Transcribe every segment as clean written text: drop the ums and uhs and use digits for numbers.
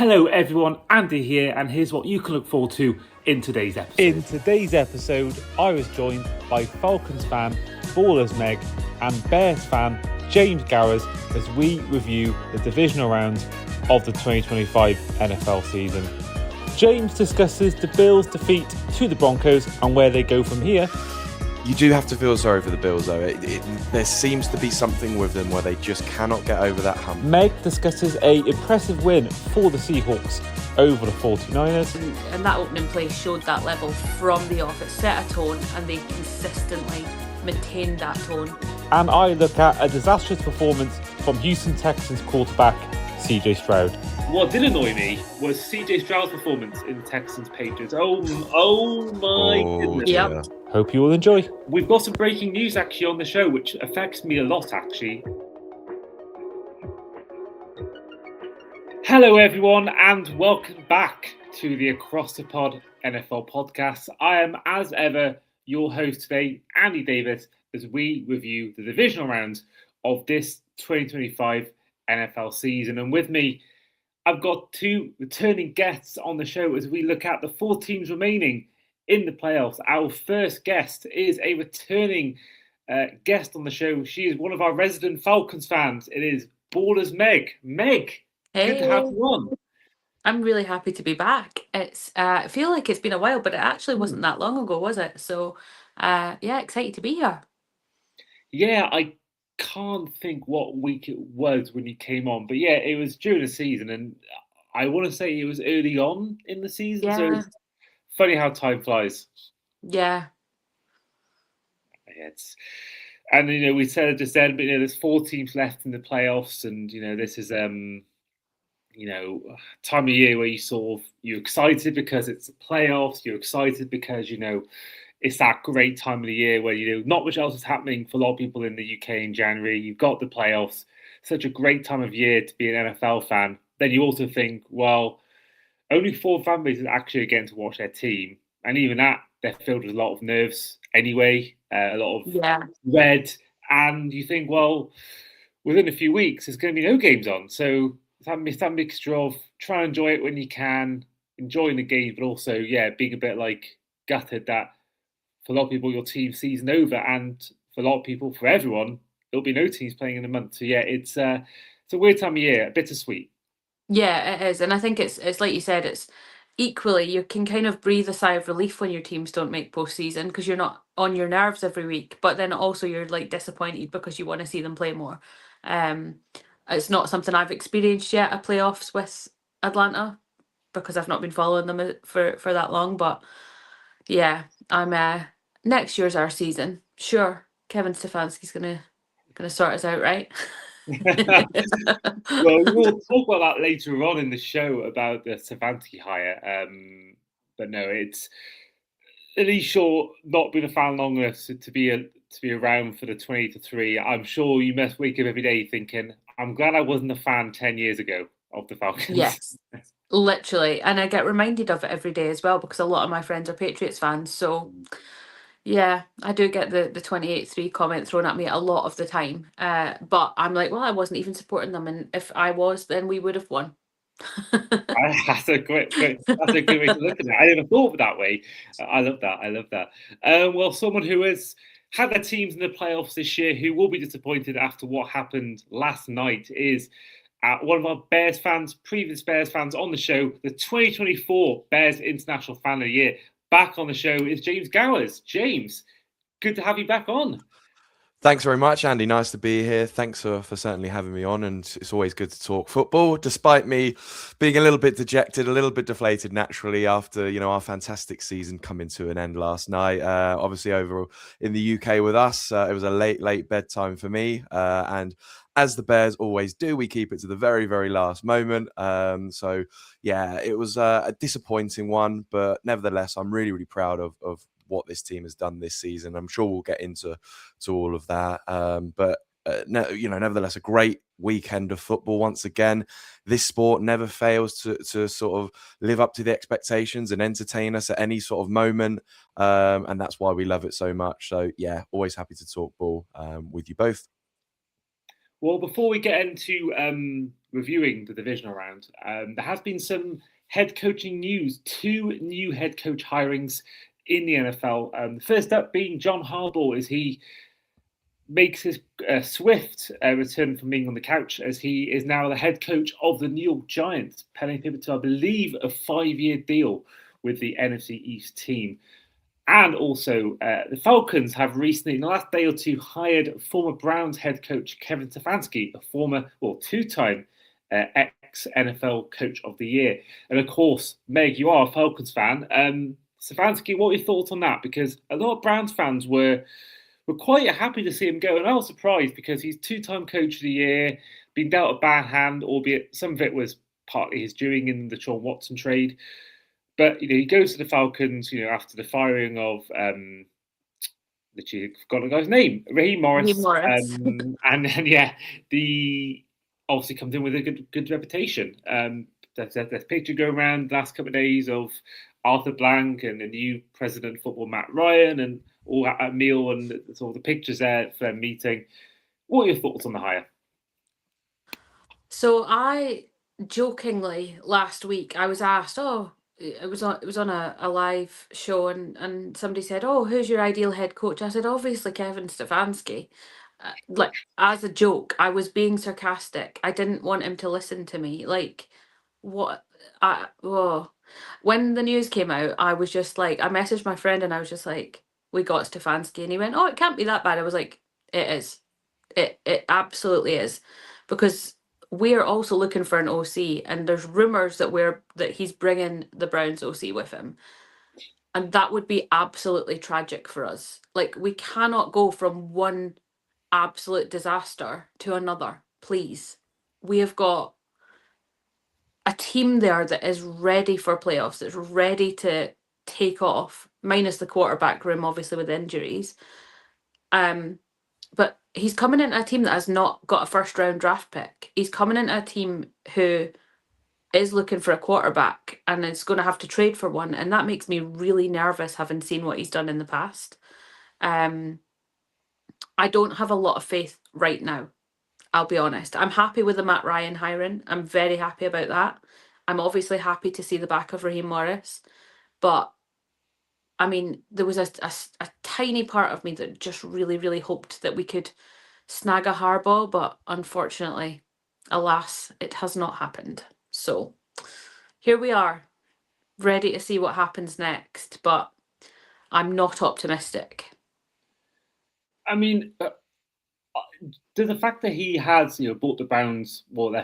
Hello everyone, Andy here, and here's what you can look forward to in today's episode. In today's episode, I was joined by Falcons fan, Ballers Meg, and Bears fan, James Gowers, as we review the divisional rounds of the 2025 NFL season. James discusses the Bills' defeat to the Broncos and where they go from here. You do have to feel sorry for the Bills, though. There seems to be something with them where they just cannot get over that hump. Meg discusses an impressive win for the Seahawks over the 49ers. And that opening play showed that level from the off. It set a tone and they consistently maintained that tone. And I look at a disastrous performance from Houston Texans quarterback CJ Stroud. What did annoy me was CJ Stroud's performance in Texans Patriots. Oh my goodness. Yep. Hope you all enjoy. We've got some breaking news actually on the show, which affects me a lot actually. Hello everyone, and welcome back to the Across the Pod NFL podcast. I am, as ever, your host today, Andy Davis, as we review the divisional rounds of this 2025 NFL season. And with me, I've got two returning guests on the show as we look at the four teams remaining in the playoffs. Our first guest is a returning guest on the show. She is one of our resident Falcons fans. It is Ballers Meg. Meg, Hey. good to have you on. I'm really happy to be back. It's I feel like it's been a while, but it actually wasn't that long ago, was it? So yeah, excited to be here. Yeah, I can't think what week it was when you came on, but yeah, it was during the season, and I want to say it was early on in the season. So Yeah. it's funny how time flies. Yeah. And we said it just then, but there's four teams left in the playoffs, and this is time of year where you're excited because it's the playoffs. You're excited because it's that great time of the year where not much else is happening for a lot of people in the UK in January. You've got the playoffs, such a great time of year to be an NFL fan. Then you also think, well, only four fan bases actually are getting to watch their team, and even that they're filled with a lot of nerves anyway, a lot of red, and you think, well, within a few weeks there's going to be no games on, so it's that mixture of trying to enjoy it when you can, enjoying the game, but also being a bit like gutted that for a lot of people your team season over, and for a lot of people, for everyone, there'll be no teams playing in a month. So it's a weird time of year, a bittersweet. Yeah, it is. And I think it's like you said, it's equally, you can kind of breathe a sigh of relief when your teams don't make postseason because you're not on your nerves every week. But then also you're like disappointed because you want to see them play more. It's not something I've experienced yet, at playoffs with Atlanta, because I've not been following them for that long. But yeah, I'm next year's our season. Sure, Kevin Stefanski's gonna sort us out, right? Well, we'll talk about that later on in the show about the Stefanski hire. But no, it's at least you're not been a fan long enough to be around for the 20-3. I'm sure you must wake up every day thinking, I'm glad I wasn't a fan 10 years ago of the Falcons. Yes, literally. And I get reminded of it every day as well because a lot of my friends are Patriots fans. So yeah, I do get the 28-3 comment thrown at me a lot of the time. But I'm like, well, I wasn't even supporting them. And if I was, then we would have won. That's a good way to look at it. I never thought of it that way. I love that. Well, someone who has had their teams in the playoffs this year, who will be disappointed after what happened last night, is one of our Bears fans, previous Bears fans on the show, the 2024 Bears International Fan of the Year. Back on the show is James Gowers. James, good to have you back on. Thanks very much, Andy. Nice to be here. Thanks for certainly having me on, and it's always good to talk football, despite me being a little bit dejected, a little bit deflated naturally after our fantastic season coming to an end last night. Obviously over in the UK with us, it was a late bedtime for me, and as the Bears always do, we keep it to the very, very last moment. So yeah, it was a disappointing one, but nevertheless, I'm really, really proud of what this team has done this season. I'm sure we'll get into all of that. But nevertheless, a great weekend of football once again. This sport never fails to sort of live up to the expectations and entertain us at any sort of moment. And that's why we love it so much. So yeah, always happy to talk ball with you both. Well, before we get into reviewing the divisional round, there has been some head coaching news. 2 new head coach hirings in the NFL. The first up being John Harbaugh, as he makes his swift return from being on the couch, as he is now the head coach of the New York Giants, penning him to, I believe, a 5-year deal with the NFC East team. And also, the Falcons have recently, in the last day or two, hired former Browns head coach Kevin Stefanski, a former, well, 2-time ex-NFL coach of the year. And of course, Meg, you are a Falcons fan. Stefanski, what are your thoughts on that? Because a lot of Browns fans were quite happy to see him go. And I was surprised because he's 2-time coach of the year, been dealt a bad hand, albeit some of it was partly his doing in the Sean Watson trade. But he goes to the Falcons, after the firing of literally forgot the guy's name, Raheem Morris. And then the obviously comes in with a good reputation. There's a picture going around the last couple of days of Arthur Blank and the new president of football, Matt Ryan, and all that meal and all the pictures there for their meeting. What are your thoughts on the hire? So I jokingly last week I was asked, it was on a live show and somebody said, who's your ideal head coach? I said, obviously Kevin Stefanski. Like, as a joke, I was being sarcastic. I didn't want him to listen to me. Like, what? When the news came out, I was just like, I messaged my friend and I was just like, we got Stefanski, and he went, it can't be that bad. I was like, it is. It absolutely is, because we're also looking for an OC, and there's rumors that he's bringing the Browns OC with him, and that would be absolutely tragic for us. Like, we cannot go from one absolute disaster to another, please. We have got a team there that is ready for playoffs, that's ready to take off, minus the quarterback room, obviously, with injuries. But he's coming into a team that has not got a first-round draft pick. He's coming into a team who is looking for a quarterback and is going to have to trade for one, and that makes me really nervous, having seen what he's done in the past. I don't have a lot of faith right now, I'll be honest. I'm happy with the Matt Ryan hiring. I'm very happy about that. I'm obviously happy to see the back of Raheem Morris, but I mean, there was a tiny part of me that just really, really hoped that we could snag a Harbaugh, but unfortunately, alas, it has not happened. So here we are, ready to see what happens next, but I'm not optimistic. I mean, the fact that he has, bought the Browns,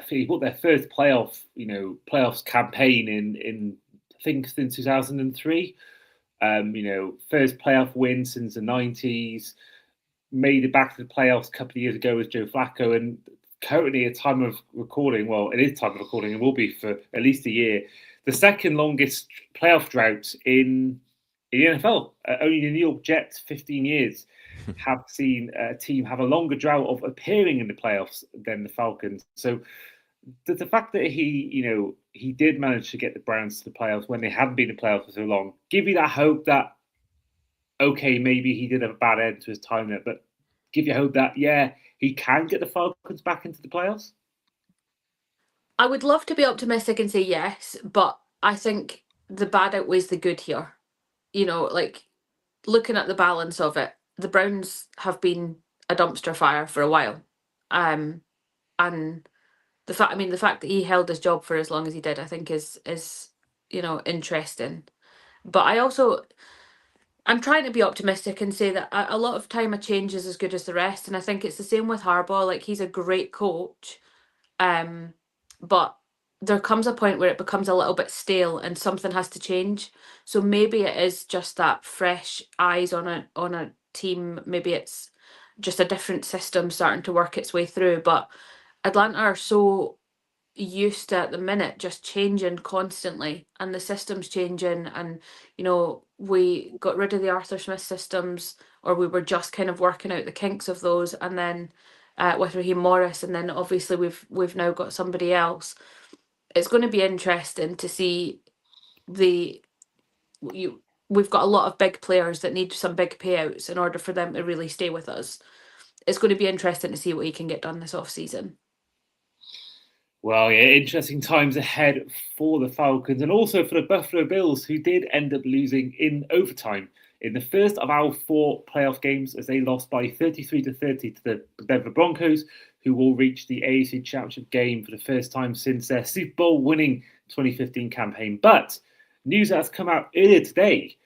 he bought their first playoffs campaign in I think since 2003. First playoff win since the 90s, made it back to the playoffs a couple of years ago with Joe Flacco, and currently at time of recording, it is time of recording and will be for at least a year, the second longest playoff drought in the NFL. Only the New York Jets, 15 years, have seen a team have a longer drought of appearing in the playoffs than the Falcons. So the fact that he did manage to get the Browns to the playoffs when they hadn't been in the playoffs for so long, give you that hope that, okay, maybe he did have a bad end to his time there, but give you hope that, he can get the Falcons back into the playoffs? I would love to be optimistic and say yes, but I think the bad outweighs the good here. Looking at the balance of it, the Browns have been a dumpster fire for a while. And the fact that he held his job for as long as he did, I think is interesting. But I'm trying to be optimistic and say that a lot of time a change is as good as the rest, and I think it's the same with Harbaugh. Like, he's a great coach, but there comes a point where it becomes a little bit stale and something has to change. So maybe it is just that fresh eyes on a team. Maybe it's just a different system starting to work its way through. But Atlanta are so used to, at the minute, just changing constantly, and the system's changing, and we got rid of the Arthur Smith systems, or we were just kind of working out the kinks of those, and then with Raheem Morris, and then obviously we've now got somebody else. It's going to be interesting to see we've got a lot of big players that need some big payouts in order for them to really stay with us. it's going to be interesting to see what he can get done this offseason. Well, yeah, interesting times ahead for the Falcons and also for the Buffalo Bills, who did end up losing in overtime in the first of our 4 playoff games as they lost by 33-30 to the Denver Broncos, who will reach the AFC Championship game for the first time since their Super Bowl winning 2015 campaign. But news has come out earlier today.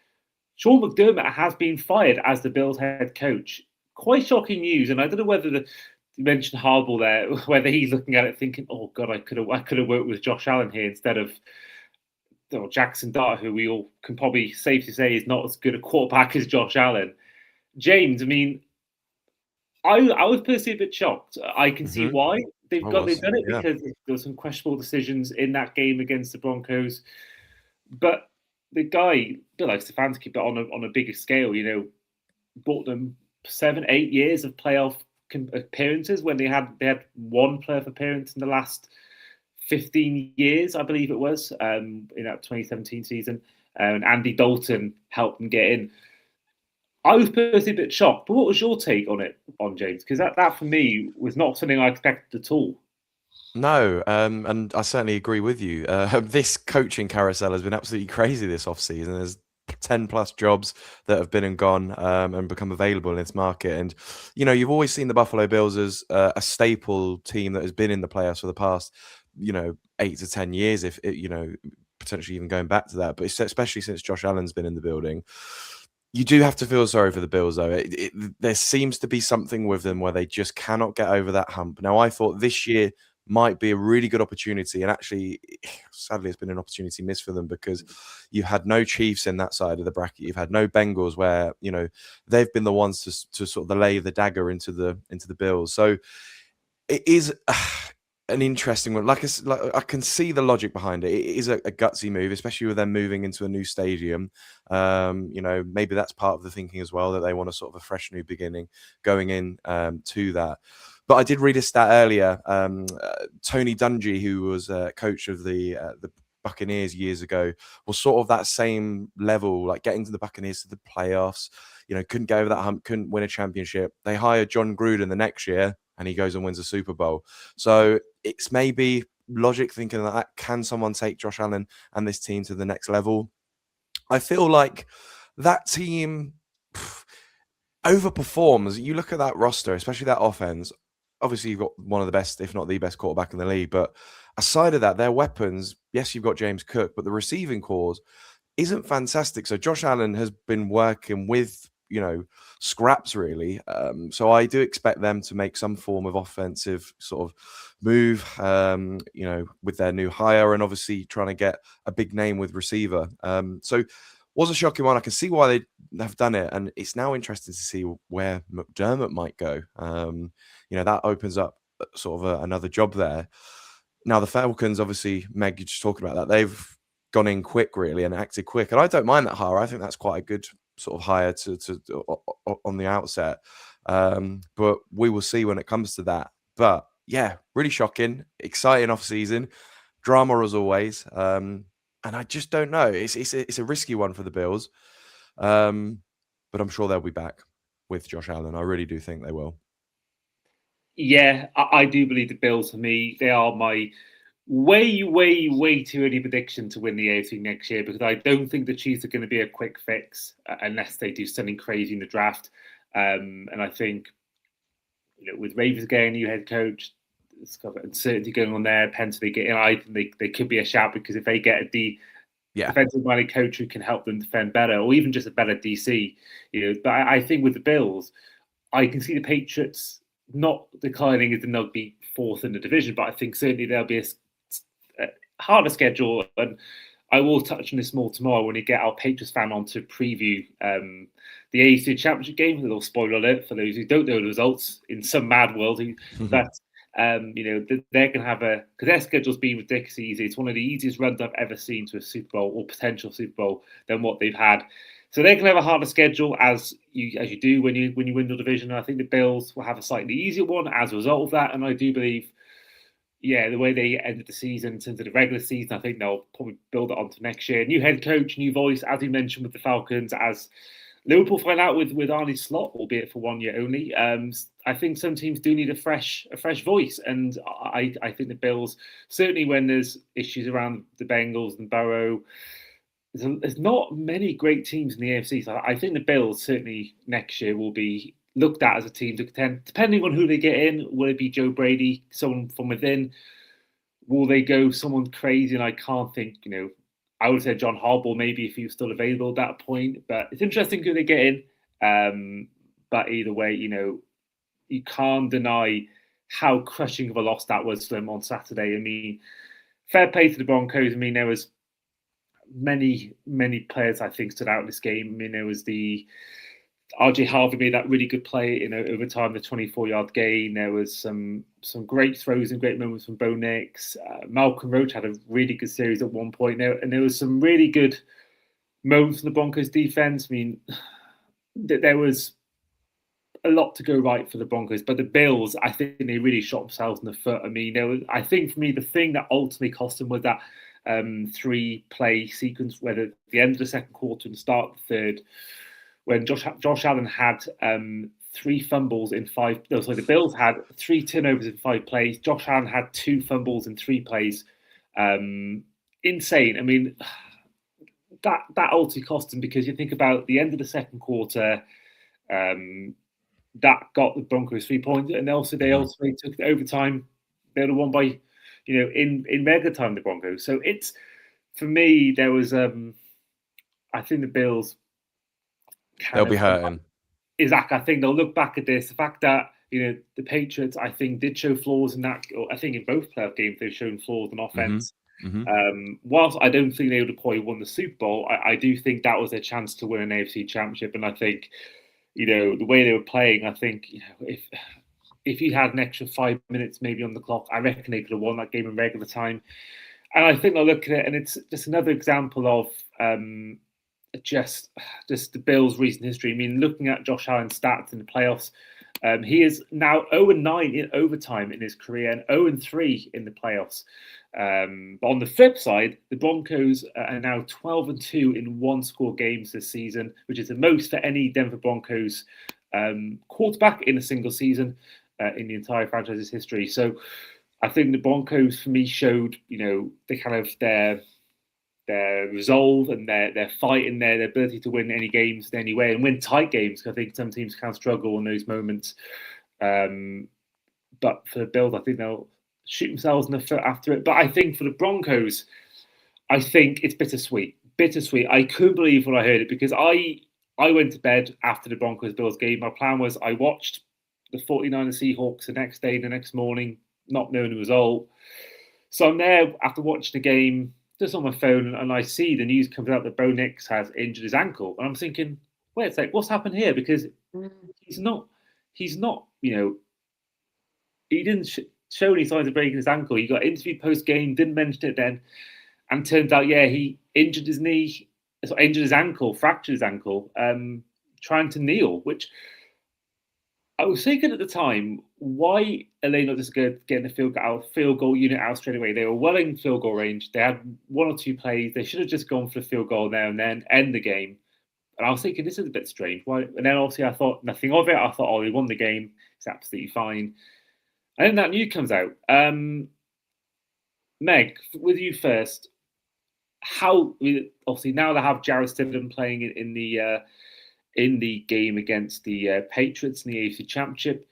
Sean McDermott has been fired as the Bills head coach. Quite shocking news, and I don't know whether you mentioned Harbaugh there, whether he's looking at it thinking, "Oh God, I could have worked with Josh Allen here instead of Jackson Dart, who we all can probably safely say is not as good a quarterback as Josh Allen." James, I mean, I was personally a bit shocked. I can see why they've done it because there were some questionable decisions in that game against the Broncos, but the guy, a bit like Stefanski, but on a bigger scale, brought them 7-8 years of playoff appearances when they had one playoff appearance in the last 15 years, I believe it was, in that 2017 season. And Andy Dalton helped them get in. I was personally a bit shocked, but what was your take on it, James? Because that for me was not something I expected at all. No, and I certainly agree with you. This coaching carousel has been absolutely crazy this offseason. There's 10 plus jobs that have been and gone and become available in this market. And, you've always seen the Buffalo Bills as a staple team that has been in the playoffs for the past, 8 to 10 years, if potentially even going back to that. But especially since Josh Allen's been in the building. You do have to feel sorry for the Bills, though. There seems to be something with them where they just cannot get over that hump. Now, I thought this year might be a really good opportunity, and actually, sadly, it's been an opportunity missed for them because you had no Chiefs in that side of the bracket. You've had no Bengals, where they've been the ones to sort of lay the dagger into the Bills. So it is an interesting one. Like I can see the logic behind it. It is a gutsy move, especially with them moving into a new stadium. Maybe that's part of the thinking as well, that they want a sort of a fresh new beginning going in to that. But I did read a stat earlier. Tony Dungy, who was coach of the Buccaneers years ago, was sort of that same level, like getting to the Buccaneers to the playoffs. Couldn't get over that hump, couldn't win a championship. They hired John Gruden the next year, and he goes and wins a Super Bowl. So it's maybe logic thinking that can someone take Josh Allen and this team to the next level? I feel like that team overperforms. You look at that roster, especially that offense. Obviously, you've got one of the best, if not the best quarterback in the league. But aside of that, their weapons, yes, you've got James Cook, but the receiving corps isn't fantastic. So Josh Allen has been working with, scraps really. So I do expect them to make some form of offensive sort of move, with their new hire and obviously trying to get a big name with receiver. So was a shocking one. I can see why they have done it. And it's now interesting to see where McDermott might go. That opens up sort of another job there. Now, the Falcons, obviously, Meg, you're just talking about that. They've gone in quick, really, and acted quick. And I don't mind that hire. I think that's quite a good sort of hire to on the outset. But we will see when it comes to that. But, yeah, really shocking, exciting off-season. Drama as always. And I just don't know. It's a risky one for the Bills. But I'm sure they'll be back with Josh Allen. I really do think they will. Yeah, I do believe the Bills, for me, they are my way too early prediction to win the AFC next year, because I don't think the Chiefs are going to be a quick fix unless they do something crazy in the draft. And I think, with Ravens getting a new head coach, there's got uncertainty going on there. Potentially getting, I think they could be a shout, because if they get a defensive-minded coach who can help them defend better, or even just a better DC, But I think with the Bills, I can see the Patriots not declining as they'll be fourth in the division, but I think certainly there'll be a harder schedule. And I will touch on this more tomorrow when we get our Patriots fan on to preview the AFC Championship game. A little spoiler alert for those who don't know the results in some mad world. That they're going to have because their schedule's been ridiculously easy. It's one of the easiest runs I've ever seen to a Super Bowl or potential Super Bowl than what they've had. So they're going to have a harder schedule as you do when you win your division. And I think the Bills will have a slightly easier one as a result of that. And I do believe, the way they ended the season in terms of the regular season, I think they'll probably build it onto next year. New head coach, new voice, as you mentioned with the Falcons, as Liverpool find out with Arne Slot, albeit for 1 year only. I think some teams do need a fresh voice, and I think the Bills, certainly when there's issues around the Bengals and Burrow, there's not many great teams in the AFC. So I think the Bills certainly next year will be looked at as a team to contend. Depending on who they get in, will it be Joe Brady, someone from within? Will they go someone crazy? And I can't think, I would say John Harbaugh maybe if he was still available at that point. But it's interesting who they get in. But either way, you can't deny how crushing of a loss that was for them on Saturday. I mean, fair play to the Broncos. I mean, there was many players I think stood out in this game. I mean, there was the RJ Harvey made that really good play in overtime, the 24-yard gain. There was some great throws and great moments from Bo Nix. Malcolm Roach had a really good series at one point there, and there was some really good moments from the Broncos defense. I mean, there was a lot to go right for the Broncos, but the Bills, I think they really shot themselves in the foot. I mean, I think for me, the thing that ultimately cost them was that 3-play sequence, whether at the end of the second quarter and the start of the third, when Josh Allen had 3 fumbles in 5. No, sorry, the Bills had 3 turnovers in 5 plays. Josh Allen had 2 fumbles in 3 plays. Insane. I mean, that ultimately cost them, because you think about the end of the second quarter, that got the Broncos 3 points, and also they ultimately took the overtime. They would have won by, in mega time, the Broncos. So it's, for me, there was, I think the Bills, they'll be hurting. Exactly. I think they'll look back at this. The fact that, the Patriots, I think, did show flaws in that. Or I think in both playoff games, they've shown flaws in offense. Whilst I don't think they would have probably won the Super Bowl, I do think that was their chance to win an AFC championship. And I think, the way they were playing, I think, if you had an extra 5 minutes maybe on the clock, I reckon they could have won that game in regular time. And I think they'll look at it, and it's just another example of just the Bills' recent history. I mean, looking at Josh Allen's stats in the playoffs, he is now 0-9 in overtime in his career and 0-3 in the playoffs. But on the flip side, the Broncos are now 12-2 in one-score games this season, which is the most for any Denver Broncos quarterback in a single season in the entire franchise's history. So I think the Broncos, for me, showed, the kind of their resolve and their fight and their ability to win any games in any way and win tight games. I think some teams can struggle in those moments. But for the Bills, I think they'll shoot themselves in the foot after it. But I think for the Broncos, I think it's bittersweet. I couldn't believe when I heard it, because I went to bed after the Broncos-Bills game. My plan was I watched the 49ers Seahawks the next day, the next morning, not knowing the result. So I'm there after watching the game, just on my phone, and I see the news comes out that Bo Nix has injured his ankle, and I'm thinking, wait, it's like, what's happened here? Because he's not, he didn't show any signs of breaking his ankle. He got interviewed post game, didn't mention it then, and turns out, he injured his knee, injured his ankle, fractured his ankle, trying to kneel. Which I was thinking at the time, why are they not just getting the field goal unit out straight away? They were well in field goal range. They had 1 or 2 plays. They should have just gone for the field goal there and then end the game. And I was thinking, this is a bit strange. Why? And then obviously I thought nothing of it. I thought, they won the game. It's absolutely fine. And then that news comes out. Meg, with you first. Obviously now they have Jarrett Stidham playing in the game against the Patriots in the AFC Championship.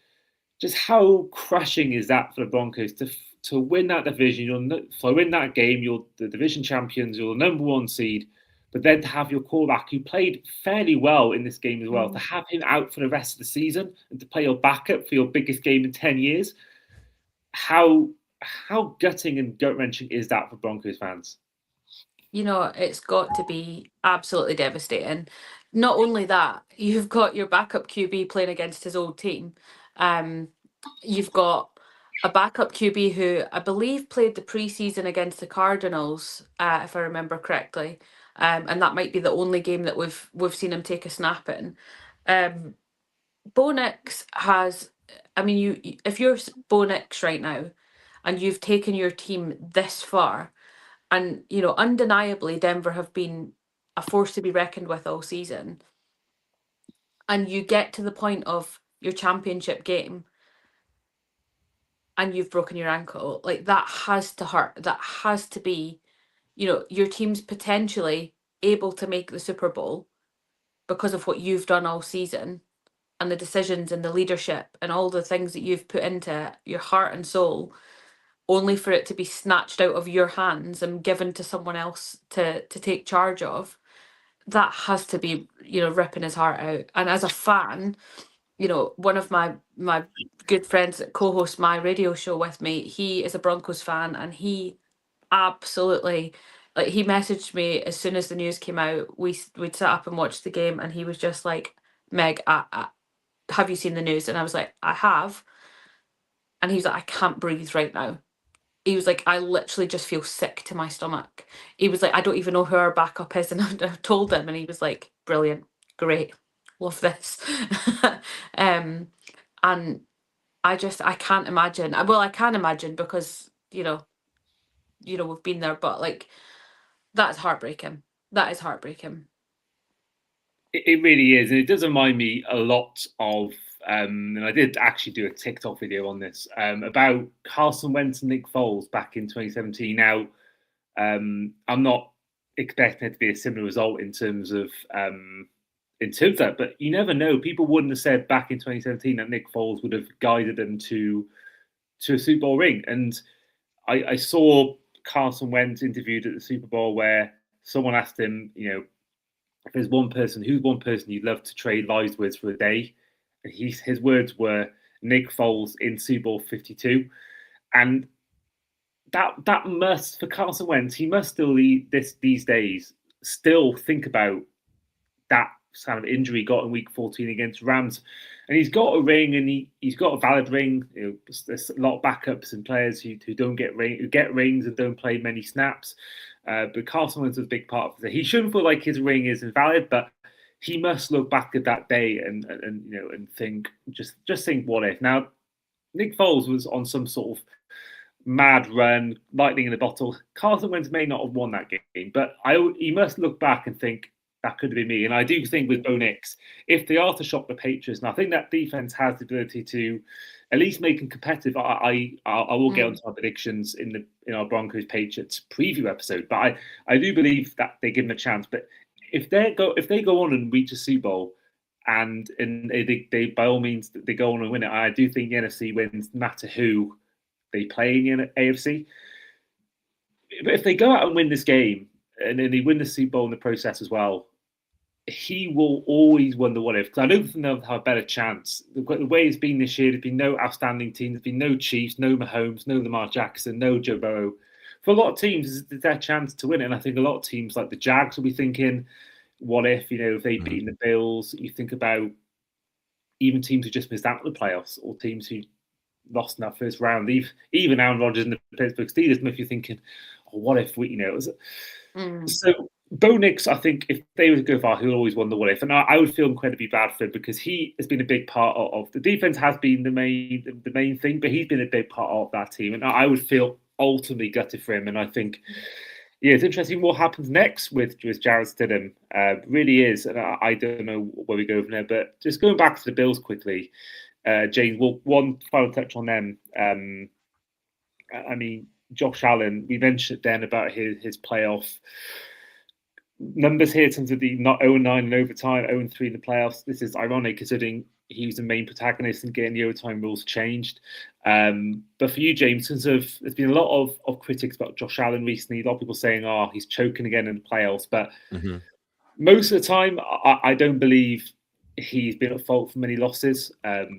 Just how crushing is that for the Broncos to win that division? Win that game, you're the division champions, you're the number 1 seed, but then to have your quarterback, who played fairly well in this game as well, to have him out for the rest of the season and to play your backup for your biggest game in 10 years, how gutting and gut-wrenching is that for Broncos fans? It's got to be absolutely devastating. Not only that, you've got your backup QB playing against his old team. You've got a backup QB who I believe played the preseason against the Cardinals, if I remember correctly. And that might be the only game that we've seen him take a snap in. Bo Nix has, if you're Bo Nix right now and you've taken your team this far, and, undeniably Denver have been a force to be reckoned with all season, and you get to the point of your championship game and you've broken your ankle, like that has to hurt. That has to be, your team's potentially able to make the Super Bowl because of what you've done all season and the decisions and the leadership and all the things that you've put into it, your heart and soul, only for it to be snatched out of your hands and given to someone else to take charge of. That has to be, ripping his heart out. And as a fan, one of my good friends that co-hosts my radio show with me, he is a Broncos fan, and he absolutely, like, he messaged me as soon as the news came out. We'd sat up and watched the game, and he was just like, Meg, have you seen the news? And I was like, I have. And he was like, I can't breathe right now. He was like, I literally just feel sick to my stomach. He was like, I don't even know who our backup is. And I told him, and he was like, brilliant, great, love this. And I can't imagine. Well, I can imagine because, we've been there, but like, that's heartbreaking. That is heartbreaking. It really is. And it does remind me a lot of, and I did actually do a TikTok video on this, about Carson Wentz and Nick Foles back in 2017. Now, I'm not expecting it to be a similar result in terms of that, but you never know. People wouldn't have said back in 2017 that Nick Foles would have guided them to a Super Bowl ring. And I saw Carson Wentz interviewed at the Super Bowl where someone asked him, if there's one person, who's one person you'd love to trade lives with for a day? And his words were Nick Foles in Super Bowl 52. And that must, for Carson Wentz, he must still these days still think about that kind of injury got in Week 14 against Rams. And he's got a ring, and he's got a valid ring. There's a lot of backups and players who don't get rings and don't play many snaps. But Carson Wentz was a big part of it. He shouldn't feel like his ring is invalid, but he must look back at that day and think, just think, what if? Now, Nick Foles was on some sort of mad run, lightning in a bottle. Carson Wentz may not have won that game, but he must look back and think, that could have been me. And I do think with Bo Nix, if they are to shock the Patriots, and I think that defense has the ability to at least make them competitive. I will get onto my predictions in our Broncos Patriots preview episode, but I do believe that they give them a chance. But if they go on and reach a Super Bowl, and they by all means they go on and win it, I do think the NFC wins no matter who they play in the AFC. But if they go out and win this game, and then they win the Super Bowl in the process as well, he will always wonder what if. Because I don't think they'll have a better chance. The way it's been this year, there's been no outstanding teams. There's been no Chiefs, no Mahomes, no Lamar Jackson, no Joe Burrow. For a lot of teams, it's their chance to win it. And I think a lot of teams like the Jags will be thinking, what if, if they've beaten the Bills? You think about even teams who just missed out on the playoffs, or teams who lost in that first round. Even Aaron Rodgers and the Pittsburgh Steelers, if you're thinking, what if we, So Bo Nix, I think if they were to go far, he'll always wonder what if. And I would feel incredibly bad for him, because he has been a big part of the defense, has been the main thing, but he's been a big part of that team. And I would feel ultimately gutted for him. And I think, it's interesting what happens next with Jarrett Stidham. Really is. And I don't know where we go from there. But just going back to the Bills quickly, James, one final touch on them. I mean, Josh Allen, we mentioned then about his playoff numbers here in terms of the not 0-9 in overtime, 0-3 in the playoffs. This is ironic considering he was the main protagonist in getting the overtime rules changed. But for you, James, there's been a lot of critics about Josh Allen recently. A lot of people saying, he's choking again in the playoffs. But most of the time, I don't believe he's been at fault for many losses,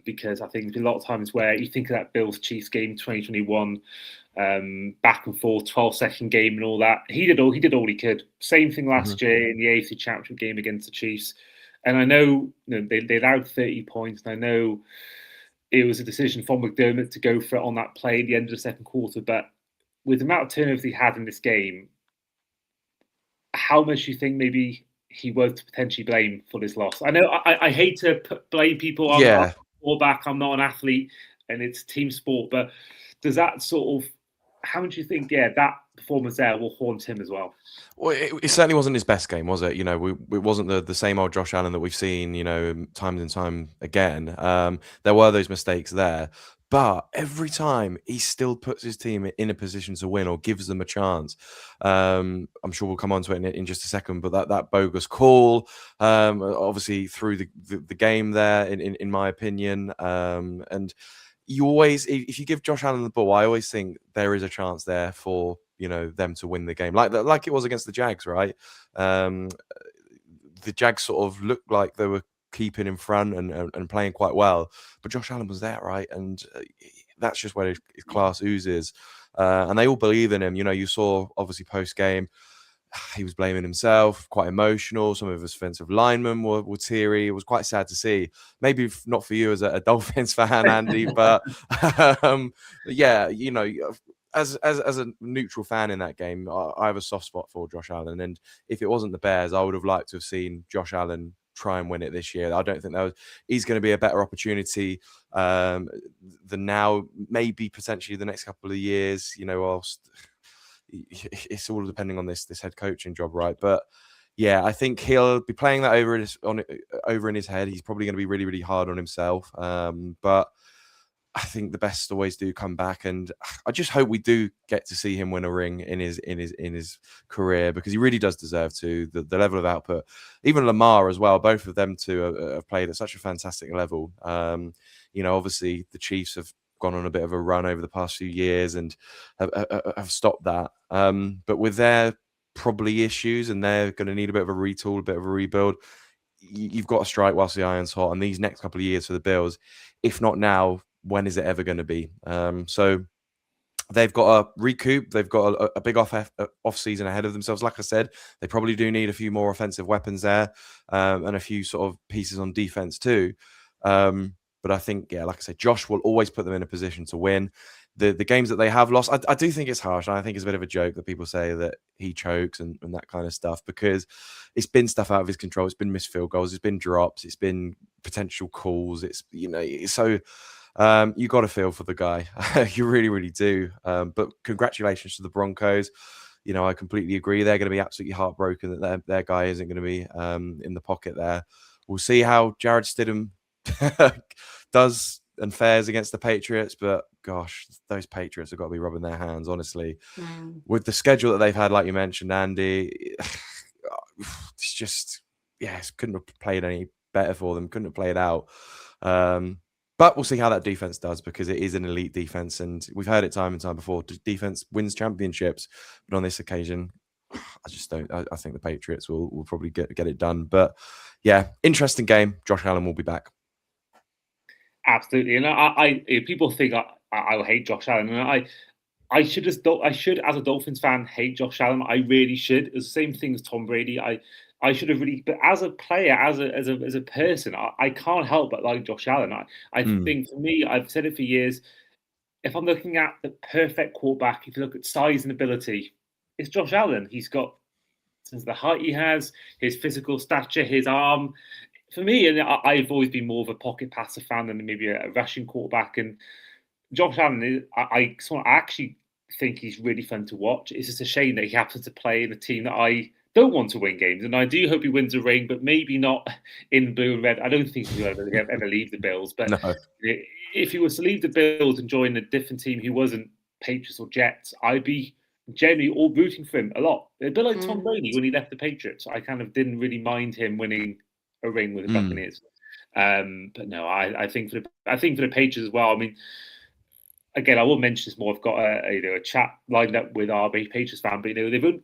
because I think there's been a lot of times where you think of that Bills-Chiefs game 2021, back and forth 12-second game and all that. He did all he could. Same thing last year in the AFC Championship game against the Chiefs. And I know, they allowed 30 points, and I know it was a decision from McDermott to go for it on that play at the end of the second quarter. But with the amount of turnovers he had in this game, how much do you think maybe he was potentially blamed for this loss? I know I hate to blame people. I'm not a quarterback, I'm not an athlete, and it's team sport. But does that sort of how much do you think, that performance there will haunt him as well? Well, it certainly wasn't his best game, was it? You know, it wasn't the same old Josh Allen that we've seen, time and time again. There were those mistakes there, but every time he still puts his team in a position to win or gives them a chance. I'm sure we'll come on to it in just a second, but that bogus call, obviously threw the game there, in my opinion. And you always, if you give Josh Allen the ball, I always think there is a chance there for them to win the game, like it was against the Jags, right? The Jags sort of looked like they were keeping in front and playing quite well, but Josh Allen was there, right? And that's just where his class oozes, and they all believe in him. You saw obviously post game, he was blaming himself, quite emotional. Some of his offensive linemen were teary. It was quite sad to see. Maybe not for you as a Dolphins fan, Andy, but yeah, as a neutral fan in that game, I have a soft spot for Josh Allen. And if it wasn't the Bears, I would have liked to have seen Josh Allen try and win it this year. I don't think he's going to be a better opportunity than now, maybe potentially the next couple of years, whilst it's all depending on this head coaching job, right? But yeah, I think he'll be playing that over in his head. He's probably going to be really, really hard on himself. But I think the best always do come back, and I just hope we do get to see him win a ring in his career, because he really does deserve to. The level of output, even Lamar as well. Both of them two have played at such a fantastic level. Obviously the Chiefs have gone on a bit of a run over the past few years and have stopped that. But with their probably issues, and they're going to need a bit of a retool, a bit of a rebuild, you've got to strike whilst the iron's hot. And these next couple of years for the Bills, if not now, when is it ever going to be? So they've got to recoup. They've got a big off season ahead of themselves. Like I said, they probably do need a few more offensive weapons there, and a few sort of pieces on defense too. But I think, like I said, Josh will always put them in a position to win. The games that they have lost, I do think it's harsh. And I think it's a bit of a joke that people say that he chokes and that kind of stuff, because it's been stuff out of his control. It's been missed field goals. It's been drops. It's been potential calls. It's, so you got to feel for the guy. You really, really do. But congratulations to the Broncos. I completely agree. They're going to be absolutely heartbroken that their guy isn't going to be in the pocket there. We'll see how Jared Stidham does and fares against the Patriots, but gosh, those Patriots have got to be rubbing their hands, honestly. With the schedule that they've had, like you mentioned, Andy, it's just, couldn't have played any better for them, couldn't have played out. But we'll see how that defense does, because it is an elite defense, and we've heard it time and time before. Defense wins championships, but on this occasion, I just don't. I think the Patriots will probably get it done. But yeah, interesting game. Josh Allen will be back. Absolutely, and I people think I hate Josh Allen, and I should, as a Dolphins fan, hate Josh Allen. I really should. It's the same thing as Tom Brady. I should have really, but as a player, as a person, I can't help but like Josh Allen. I think, for me, I've said it for years, if I'm looking at the perfect quarterback, if you look at size and ability, it's Josh Allen. He's got, since the height he has, his physical stature, his arm. For me, and I've always been more of a pocket passer fan than maybe a rushing quarterback. And Josh Allen, I actually think he's really fun to watch. It's just a shame that he happens to play in a team that I don't want to win games, and I do hope he wins a ring, but maybe not in blue and red. I don't think he'll ever leave the Bills. But no. If he was to leave the Bills and join a different team who wasn't Patriots or Jets, I'd be generally all rooting for him a lot. A bit like Tom Brady when he left the Patriots. I kind of didn't really mind him winning a ring with the Buccaneers. But no, I think for the Patriots as well. I mean, again, I will mention this more. I've got a chat lined up with our Patriots fan, but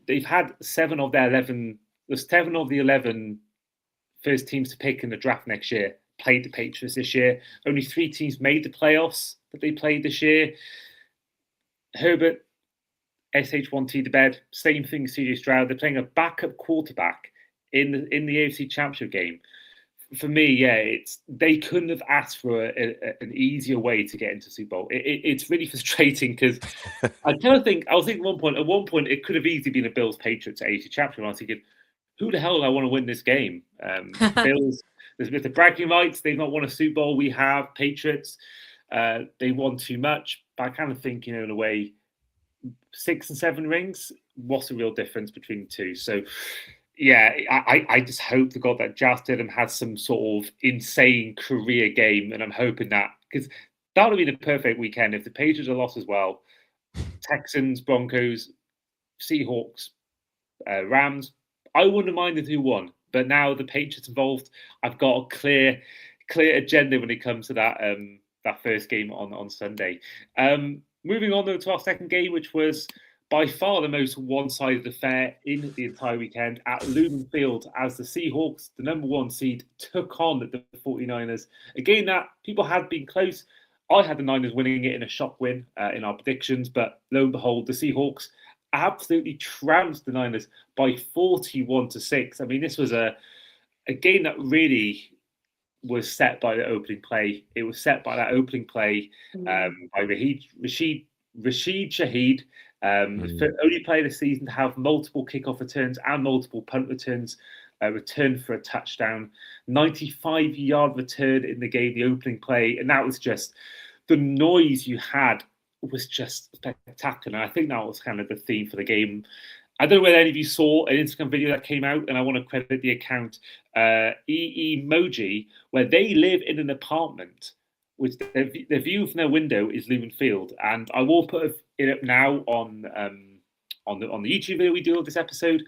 they've had 7 of the 11 first teams to pick in the draft next year played the Patriots this year. Only 3 teams made the playoffs that they played this year. Herbert, SH1T to bed. Same thing as CJ Stroud. They're playing a backup quarterback in the AFC Championship game. For me, they couldn't have asked for an easier way to get into Super Bowl. It's really frustrating, because I was thinking at one point, it could have easily been a Bills Patriots AFC Championship. I was thinking, who the hell do I want to win this game? Bills, there's the bragging rights. They've not won a Super Bowl. We have Patriots. They won too much. But I kind of think, in a way, 6 and 7 rings. What's the real difference between the two? So, yeah, I just hope to God that Jas Stidham has some sort of insane career game, and I'm hoping that, because that would be the perfect weekend if the Patriots are lost as well. Texans, Broncos, Seahawks, Rams. I wouldn't mind if who won, but now the Patriots involved, I've got a clear agenda when it comes to that that first game on Sunday. Moving on though to our second game, which was by far the most one-sided affair in the entire weekend at Lumen Field, as the Seahawks, the number 1 seed, took on the 49ers. A game that people had been close. I had the Niners winning it in a shock win in our predictions, but lo and behold, the Seahawks absolutely trounced the Niners by 41-6. I mean, this was a game that really was set by the opening play. It was set by that opening play by Rashid Shaheed, the only player this season to have multiple kickoff returns and multiple punt returns, return for a touchdown, 95-yard return in the game, the opening play, and that was just the noise you had was just spectacular. I think that was kind of the theme for the game. I don't know whether any of you saw an Instagram video that came out, and I want to credit the account Emoji, where they live in an apartment, which their view from their window is Lumen Field, and I will put it up now on the YouTube video we do of this episode.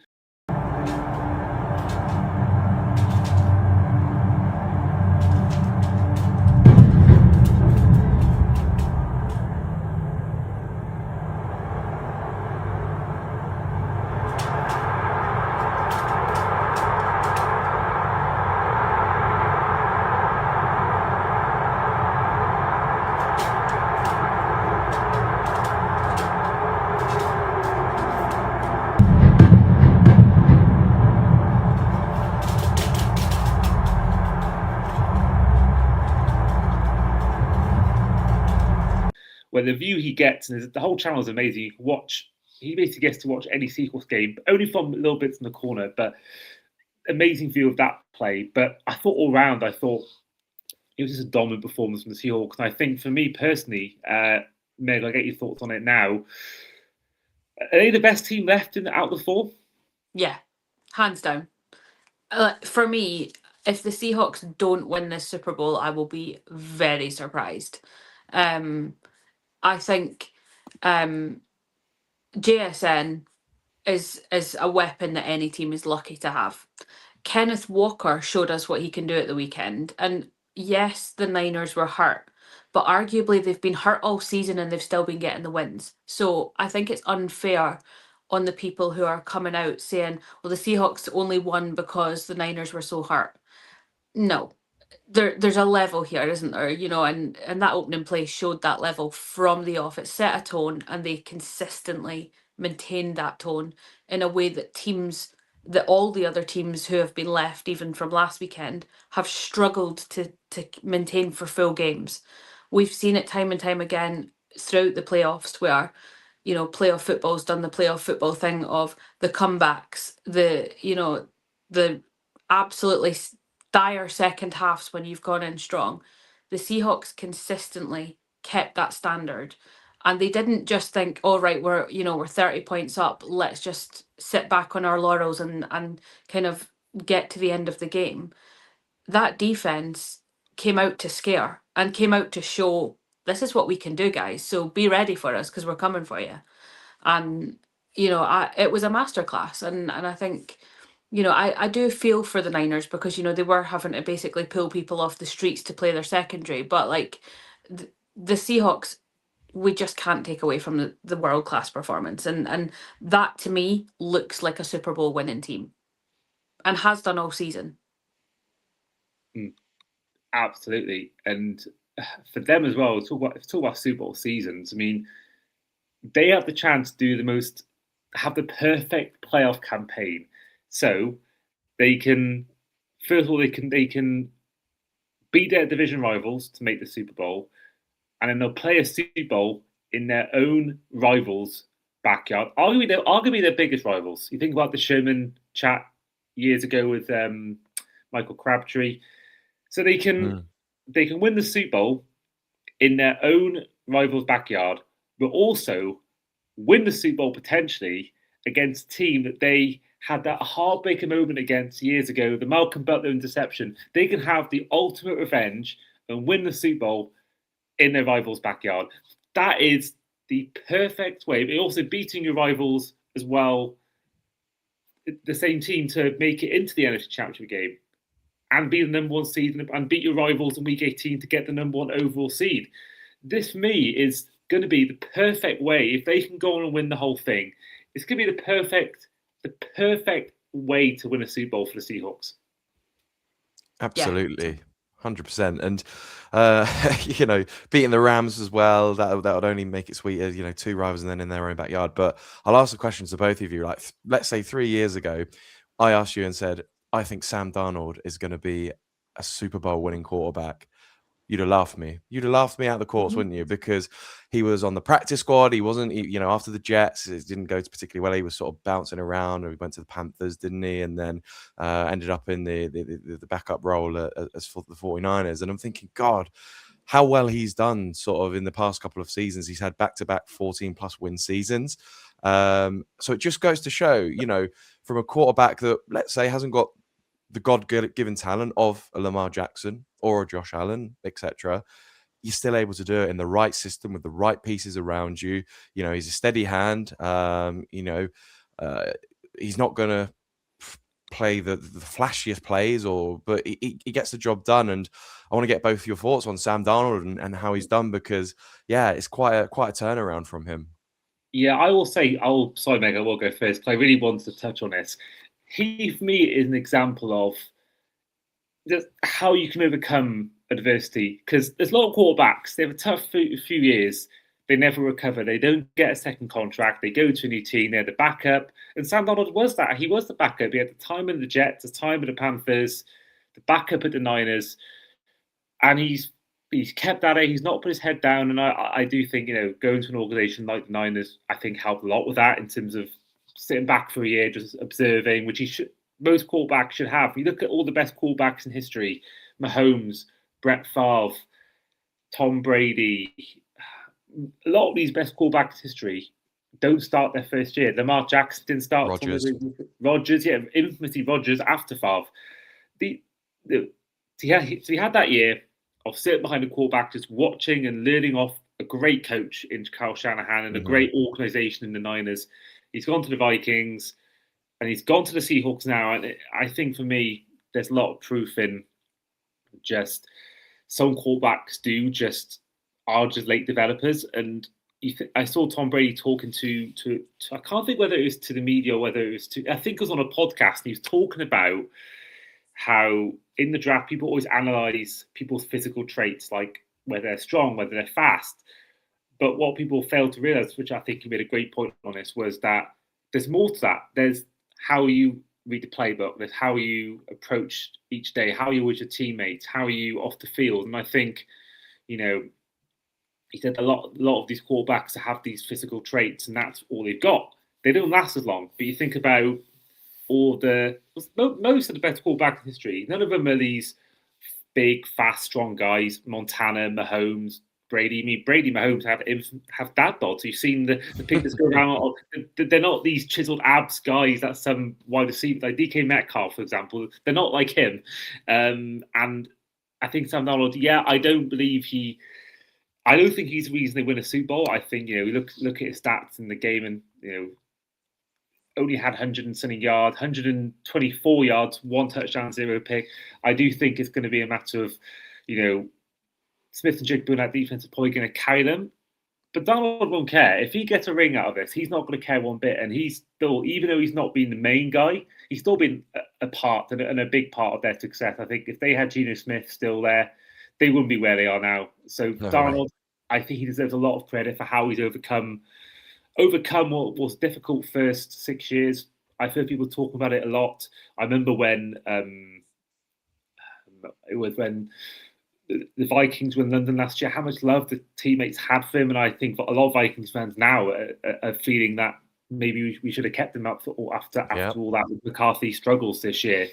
Where the view he gets, and the whole channel is amazing. You can watch. He basically gets to watch any Seahawks game, only from little bits in the corner, but amazing view of that play. But I thought all round, it was just a dominant performance from the Seahawks. And I think for me personally, Meg, I'll get your thoughts on it now. Are they the best team left out of the 4? Yeah, hands down. For me, if the Seahawks don't win this Super Bowl, I will be very surprised. I think JSN is a weapon that any team is lucky to have. Kenneth Walker showed us what he can do at the weekend. And yes, the Niners were hurt, but arguably they've been hurt all season and they've still been getting the wins. So I think it's unfair on the people who are coming out saying, well, the Seahawks only won because the Niners were so hurt. No. There's a level here, isn't there? And that opening play showed that level from the off. It set a tone, and they consistently maintained that tone in a way that all the other teams who have been left, even from last weekend, have struggled to maintain for full games. We've seen it time and time again throughout the playoffs where, playoff football's done the playoff football thing of the comebacks, the absolutely dire second halves when you've gone in strong. The Seahawks consistently kept that standard, and they didn't just think, "Oh right, we're 30 points up. Let's just sit back on our laurels and kind of get to the end of the game." That defense came out to scare and came out to show, this is what we can do, guys. So be ready for us because we're coming for you. And it was a masterclass, and I think. I do feel for the Niners because, they were having to basically pull people off the streets to play their secondary. But, the Seahawks, we just can't take away from the world-class performance. And that, to me, looks like a Super Bowl winning team and has done all season. Absolutely. And for them as well, talk about Super Bowl seasons, I mean, they have the chance to have the perfect playoff campaign. So they can, first of all, they can beat their division rivals to make the Super Bowl, and then they'll play a Super Bowl in their own rivals' backyard. Arguably their biggest rivals. You think about the Sherman chat years ago with Michael Crabtree. So they can win the Super Bowl in their own rivals' backyard, but also win the Super Bowl potentially against a team that they had that heartbreaking moment against years ago, the Malcolm Butler interception. They can have the ultimate revenge and win the Super Bowl in their rival's backyard. That is the perfect way. But also beating your rivals as well, the same team, to make it into the NFC Championship game and be the number one seed and beat your rivals in Week 18 to get the number one overall seed. This, for me, is going to be the perfect way. If they can go on and win the whole thing, it's going to be the perfect way to win a Super Bowl for the Seahawks. Absolutely. 100%. And, beating the Rams as well, that would only make it sweeter, 2 rivals and then in their own backyard. But I'll ask the question to both of you. Like, let's say 3 years ago, I asked you and said, I think Sam Darnold is going to be a Super Bowl winning quarterback. You'd have laughed me. You'd have laughed me out of the course, wouldn't you? Because he was on the practice squad. He wasn't, after the Jets, it didn't go particularly well. He was sort of bouncing around. He went to the Panthers, didn't he? And then ended up in the backup role as for the 49ers. And I'm thinking, God, how well he's done sort of in the past couple of seasons. He's had back-to-back 14-plus win seasons. So it just goes to show, from a quarterback that, let's say, hasn't got the God-given talent of a Lamar Jackson or a Josh Allen, etc., you're still able to do it in the right system with the right pieces around you. He's a steady hand. He's not going to play the flashiest plays, but he gets the job done. And I want to get both your thoughts on Sam Darnold and how he's done, because, it's quite a turnaround from him. Yeah, I will say, sorry, Meg, I will go first, because I really wanted to touch on this. He, for me, is an example of just how you can overcome adversity. Because there's a lot of quarterbacks, they have a tough few years, they never recover, they don't get a second contract, they go to a new team, they're the backup. And Sam Darnold was that. He was the backup. He had the time in the Jets, the time in the Panthers, the backup at the Niners. And he's kept at it. He's not put his head down. And I do think, going to an organization like the Niners, I think helped a lot with that in terms of sitting back for a year, just observing, which most quarterbacks should have. You look at all the best quarterbacks in history: Mahomes, Brett Favre, Tom Brady. A lot of these best quarterbacks in history don't start their first year. Lamar Jackson didn't start. Rodgers, infamously Rodgers after Favre. So he had that year of sitting behind a quarterback, just watching and learning off a great coach in Kyle Shanahan and a great organization in the Niners. He's gone to the Vikings and he's gone to the Seahawks now. And I think for me, there's a lot of proof in just some quarterbacks are just late developers. And I saw Tom Brady talking to I can't think whether it was to the media or whether it was I think it was on a podcast. And he was talking about how in the draft, people always analyze people's physical traits, like whether they're strong, whether they're fast. But what people fail to realize, which I think he made a great point on this, was that there's more to that. There's how you read the playbook, there's how you approach each day, how you with your teammates, how are you off the field. And I think, he said a lot of these quarterbacks have these physical traits, and that's all they've got. They don't last as long. But you think about most of the best quarterbacks in history, none of them are these big, fast, strong guys. Montana, Mahomes, Brady. I mean, Brady, Mahomes have dad bods. You've seen the pictures go around. They're not these chiseled abs guys that some wide receivers like DK Metcalf, for example. They're not like him. And I think Sam Darnold. I don't think he's the reason they win a Super Bowl. I think we look at his stats in the game, and only had 100 and something yards, 124 yards, 1 touchdown, 0 pick. I do think it's going to be a matter of, Smith and Jigba in that defense are probably going to carry them. But Donald won't care. If he gets a ring out of this, he's not going to care one bit. And he's still, even though he's not been the main guy, he's still been a part and a big part of their success. I think if they had Geno Smith still there, they wouldn't be where they are now. So Donald, I think he deserves a lot of credit for how he's overcome what was difficult first 6 years. I've heard people talk about it a lot. I remember when the Vikings were in London last year, how much love the teammates had for him. And I think a lot of Vikings fans now are feeling that maybe we should have kept him up after all that McCarthy struggles this year.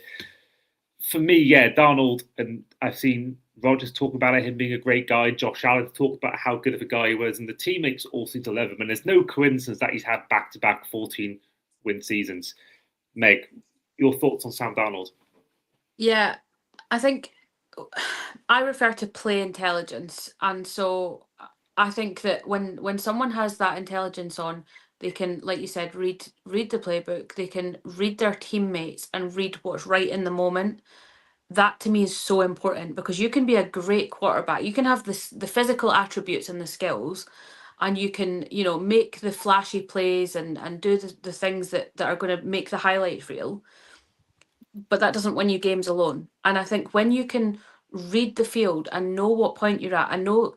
For me, Darnold, and I've seen Rodgers talked about him being a great guy. Josh Allen talked about how good of a guy he was, and the teammates all seem to love him. And there's no coincidence that he's had back-to-back 14-win seasons. Meg, your thoughts on Sam Darnold? Yeah, I think I refer to play intelligence, and so I think that when someone has that intelligence on, they can, like you said, read the playbook. They can read their teammates and read what's right in the moment. That to me is so important, because you can be a great quarterback. You can have the physical attributes and the skills, and you can, make the flashy plays and do the things that are going to make the highlight reel. But that doesn't win you games alone. And I think when you can read the field and know what point you're at and know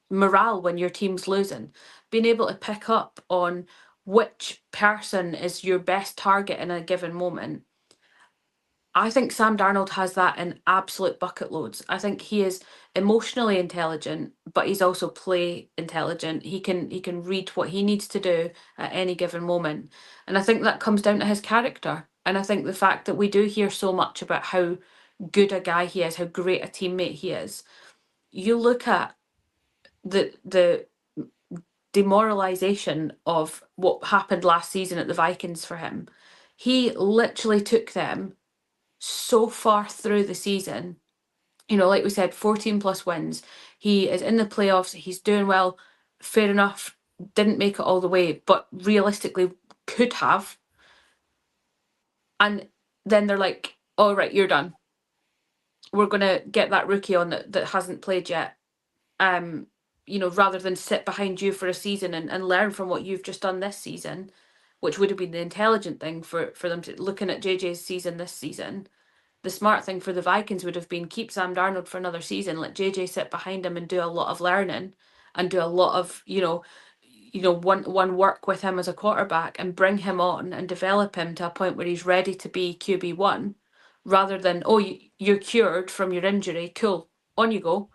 morale when your team's losing, being able to pick up on which person is your best target in a given moment, I think Sam Darnold has that in absolute bucket loads. I think he is emotionally intelligent, but he's also play intelligent. He can read what he needs to do at any given moment. And I think that comes down to his character. And I think the fact that we do hear so much about how good a guy he is, how great a teammate he is. You look at the demoralization of what happened last season at the Vikings for him. He literally took them so far through the season, like we said, 14 plus wins. He is in the playoffs. He's doing well. Fair enough. Didn't make it all the way, but realistically could have. And then they're like, all right, you're done. We're going to get that rookie on that hasn't played yet. Rather than sit behind you for a season and learn from what you've just done this season, which would have been the intelligent thing for them to, looking at JJ's season this season. The smart thing for the Vikings would have been keep Sam Darnold for another season, let JJ sit behind him and do a lot of learning and do a lot of, one work with him as a quarterback and bring him on and develop him to a point where he's ready to be QB1, rather than, you're cured from your injury, cool, on you go,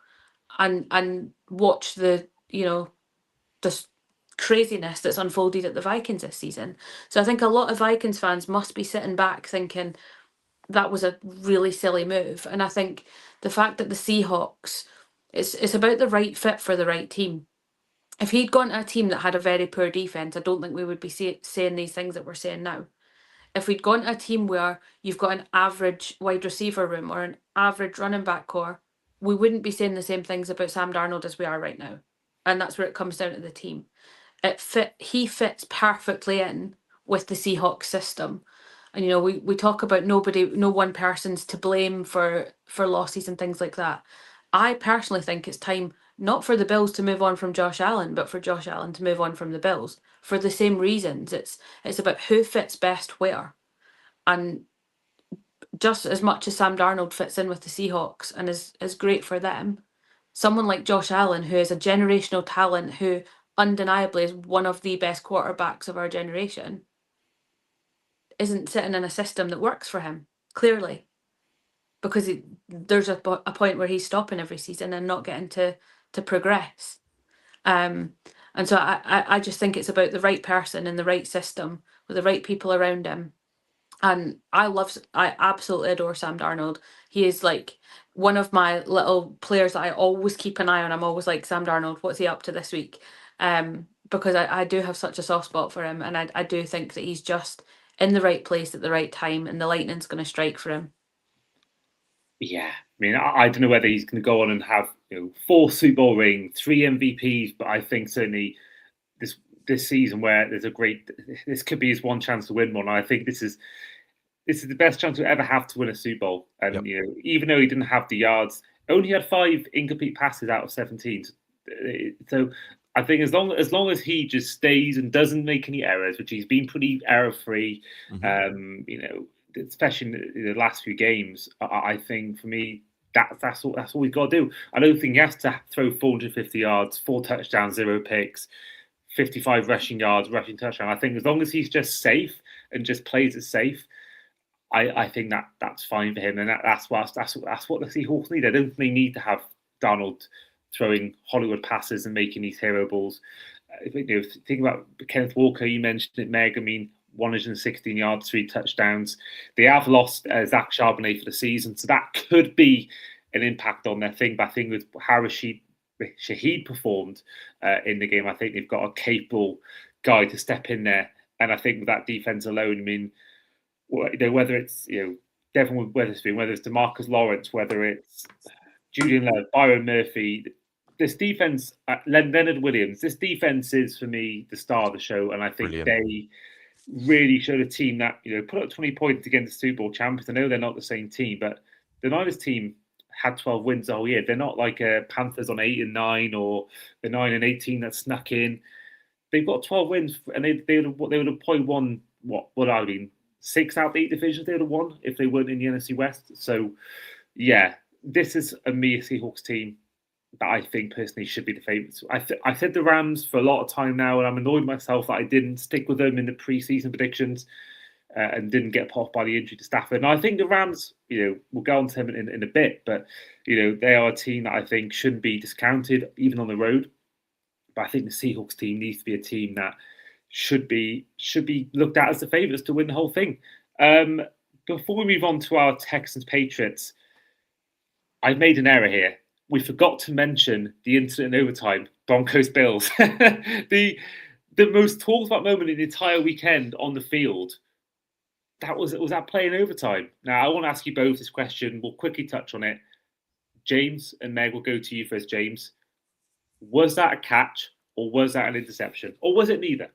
and watch the craziness that's unfolded at the Vikings this season. So I think a lot of Vikings fans must be sitting back thinking, that was a really silly move. And I think the fact that the Seahawks, it's about the right fit for the right team. If he'd gone to a team that had a very poor defense, I don't think we would be saying these things that we're saying now. If we'd gone to a team where you've got an average wide receiver room or an average running back core, we wouldn't be saying the same things about Sam Darnold as we are right now. And that's where it comes down to the team. He fits perfectly in with the Seahawks system. And we talk about no one person's to blame for losses and things like that. I personally think it's time not for the Bills to move on from Josh Allen, but for Josh Allen to move on from the Bills for the same reasons. It's about who fits best where. And just as much as Sam Darnold fits in with the Seahawks and is great for them, someone like Josh Allen, who is a generational talent, who undeniably is one of the best quarterbacks of our generation, isn't sitting in a system that works for him, clearly, because there's a point where he's stopping every season and not getting to progress. And so I just think it's about the right person in the right system with the right people around him. And I absolutely adore Sam Darnold. He is like one of my little players that I always keep an eye on. I'm always like, Sam Darnold, what's he up to this week? Because I do have such a soft spot for him, and I do think that he's just in the right place at the right time, and the lightning's going to strike for him. Yeah, I mean, I don't know whether he's going to go on and have 4 Super Bowl rings, 3 MVPs, but I think certainly this season where this could be his one chance to win one. I think this is the best chance we ever have to win a Super Bowl. And even though he didn't have the yards, only had 5 incomplete passes out of 17. So I think as long as he just stays and doesn't make any errors, which he's been pretty error free, especially in the last few games, I think for me that's all he's got to do. I don't think he has to throw 450 yards, 4 touchdowns, 0 picks, 55 rushing yards, rushing touchdown. I think as long as he's just safe and just plays it safe, I think that's fine for him, and that's what the Seahawks need. I don't think they need to have Darnold throwing Hollywood passes and making these hero balls. Think about Kenneth Walker, you mentioned it, Meg. I mean, 116 yards, 3 touchdowns. They have lost Zach Charbonnet for the season, so that could be an impact on their thing. But I think with how Shaheed performed in the game, I think they've got a capable guy to step in there. And I think with that defense alone, I mean, whether it's Devon Witherspoon, whether it's DeMarcus Lawrence, whether it's Julian Love, Byron Murphy, this defense, Leonard Williams, this defense is for me the star of the show, and I think they really showed a team that put up 20 points against the Super Bowl champions. I know they're not the same team, but the Niners team had 12 wins the whole year. They're not like Panthers on 8-9 or the 9-18 that snuck in. They've got 12 wins, and they would have probably won what I mean 6 out of 8 divisions they would have won if they weren't in the NFC West. So yeah, this is a Seahawks team that I think personally should be the favourites. I said the Rams for a lot of time now, and I'm annoyed myself that I didn't stick with them in the preseason predictions and didn't get popped by the injury to Stafford. And I think the Rams, we'll go on to them in a bit, but they are a team that I think shouldn't be discounted even on the road. But I think the Seahawks team needs to be a team that should be looked at as the favourites to win the whole thing. Before we move on to our Texans Patriots, I've made an error here. We forgot to mention the incident in overtime, Broncos Bills. the most talked about moment in the entire weekend on the field. Was that play in overtime. Now I want to ask you both this question. We'll quickly touch on it. James and Meg, will go to you first. James, was that a catch or was that an interception or was it neither?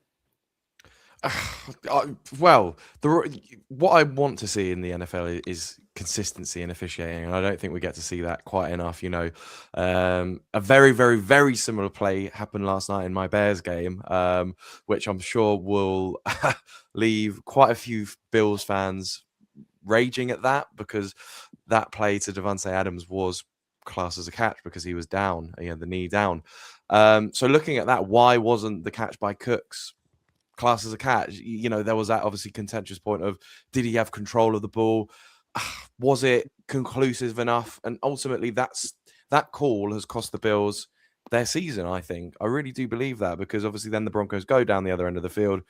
Well, what I want to see in the NFL is consistency in officiating, and I don't think we get to see that quite enough. A very, very, very similar play happened last night in my Bears game, which I'm sure will leave quite a few Bills fans raging at that, because that play to Devontae Adams was classed as a catch because he was down, the knee down. So looking at that, why wasn't the catch by Cooks class as a catch? There was that obviously contentious point of, did he have control of the ball? Was it conclusive enough? And ultimately that call has cost the Bills their season, I think. I really do believe that, because obviously then the Broncos go down the other end of the field,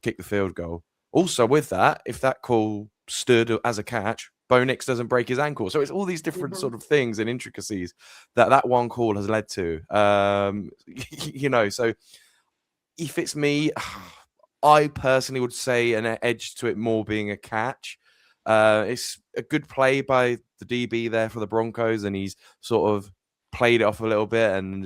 kick the field goal. Also with that, if that call stood as a catch, Bo Nix doesn't break his ankle. So it's all these different sort of things and intricacies that one call has led to. So if it's me, I personally would say an edge to it more being a catch. It's a good play by the DB there for the Broncos, and he's sort of played it off a little bit and,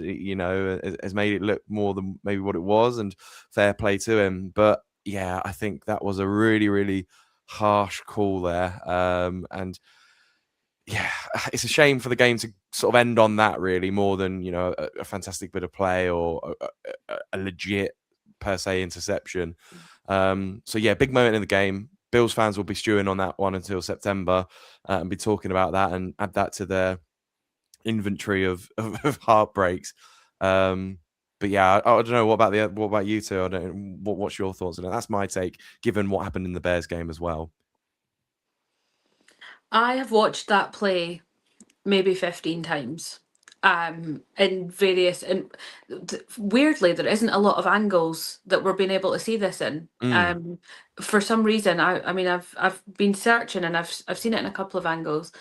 has made it look more than maybe what it was, and fair play to him. But yeah, I think that was a really, really harsh call there. And yeah, it's a shame for the game to sort of end on that, really, more than, a fantastic bit of play or a legit per se interception. So yeah, big moment in the game. Bills fans will be stewing on that one until September and be talking about that and add that to their inventory of heartbreaks. But yeah, I don't know. What about you two? What's your thoughts on it? That's my take, given what happened in the Bears game as well. I have watched that play maybe 15 times. In various, and weirdly, there isn't a lot of angles that we're being able to see this in. For some reason, I've been searching and I've seen it in a couple of angles,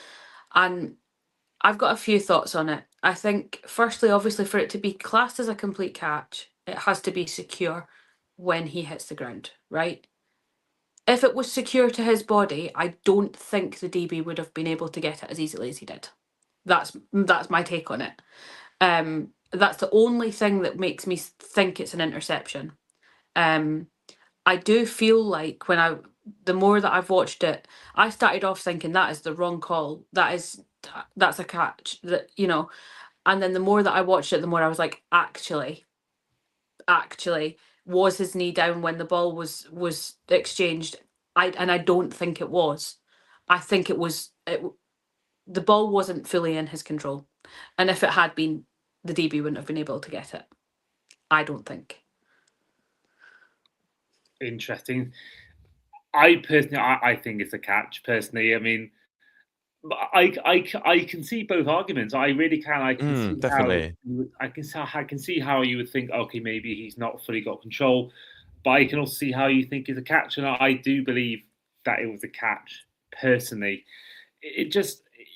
and I've got a few thoughts on it. I think, firstly, obviously, for it to be classed as a complete catch, it has to be secure when he hits the ground, right? If it was secure to his body, I don't think the DB would have been able to get it as easily as he did. That's my take on it. That's the only thing that makes me think it's an interception. I do feel like the more that I've watched it, I started off thinking that is the wrong call. That's a catch. And then the more that I watched it, the more I was like, actually, was his knee down when the ball was exchanged? I don't think it was. I think it was. The ball wasn't fully in his control. And if it had been, the DB wouldn't have been able to get it. I don't think. Interesting. I personally, I think it's a catch. Personally, I mean, I can see both arguments. I really can. I can see definitely. I can see how you would think, okay, maybe he's not fully got control, but I can also see how you think it's a catch, and I do believe that it was a catch. Personally,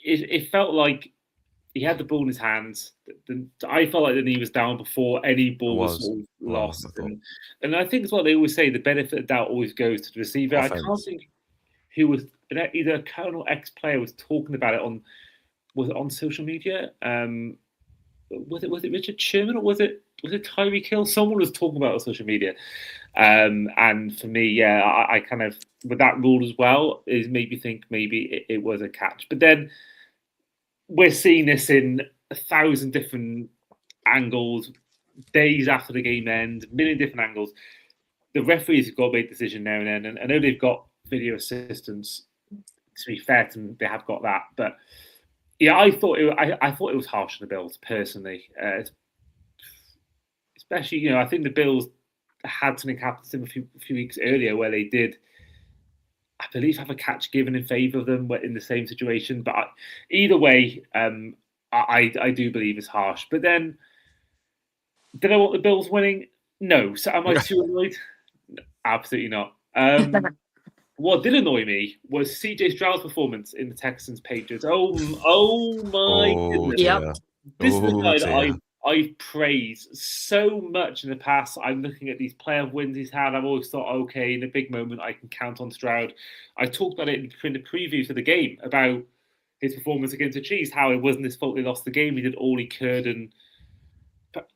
it felt like he had the ball in his hands. I felt like the knee was down before any ball was was. sort of Well, lost. I thought. And I think it's what they always say, the benefit of doubt always goes to the receiver. Offense. I can't think who was, either a current or ex-player was talking about it was it on social media? Was it Richard Sherman or was it Tyreek Hill? Someone was talking about it on social media. And for me, yeah, I kind of, with that rule as well, is made me think maybe it was a catch. But then we're seeing this in 1,000 different angles, days after the game ends, a million different angles. The referees have got to make a decision now and then. And I know they've got video assistants. To be fair to them, they have got that. But yeah, I thought it was harsh on the Bills personally, especially I think the Bills had something happen to them a few weeks earlier where they did, I believe, have a catch given in favour of them in the same situation. But either way, I do believe it's harsh. But then, did I want the Bills winning? No. So am I too annoyed? Absolutely not. What did annoy me was CJ Stroud's performance in the Texans Patriots. Oh my goodness! Yep. This is the guy that I've praised so much in the past. I'm looking at these playoff wins he's had. I've always thought, okay, in a big moment, I can count on Stroud. I talked about it in the preview for the game about his performance against the Chiefs, how it wasn't his fault they lost the game. He did all he could, but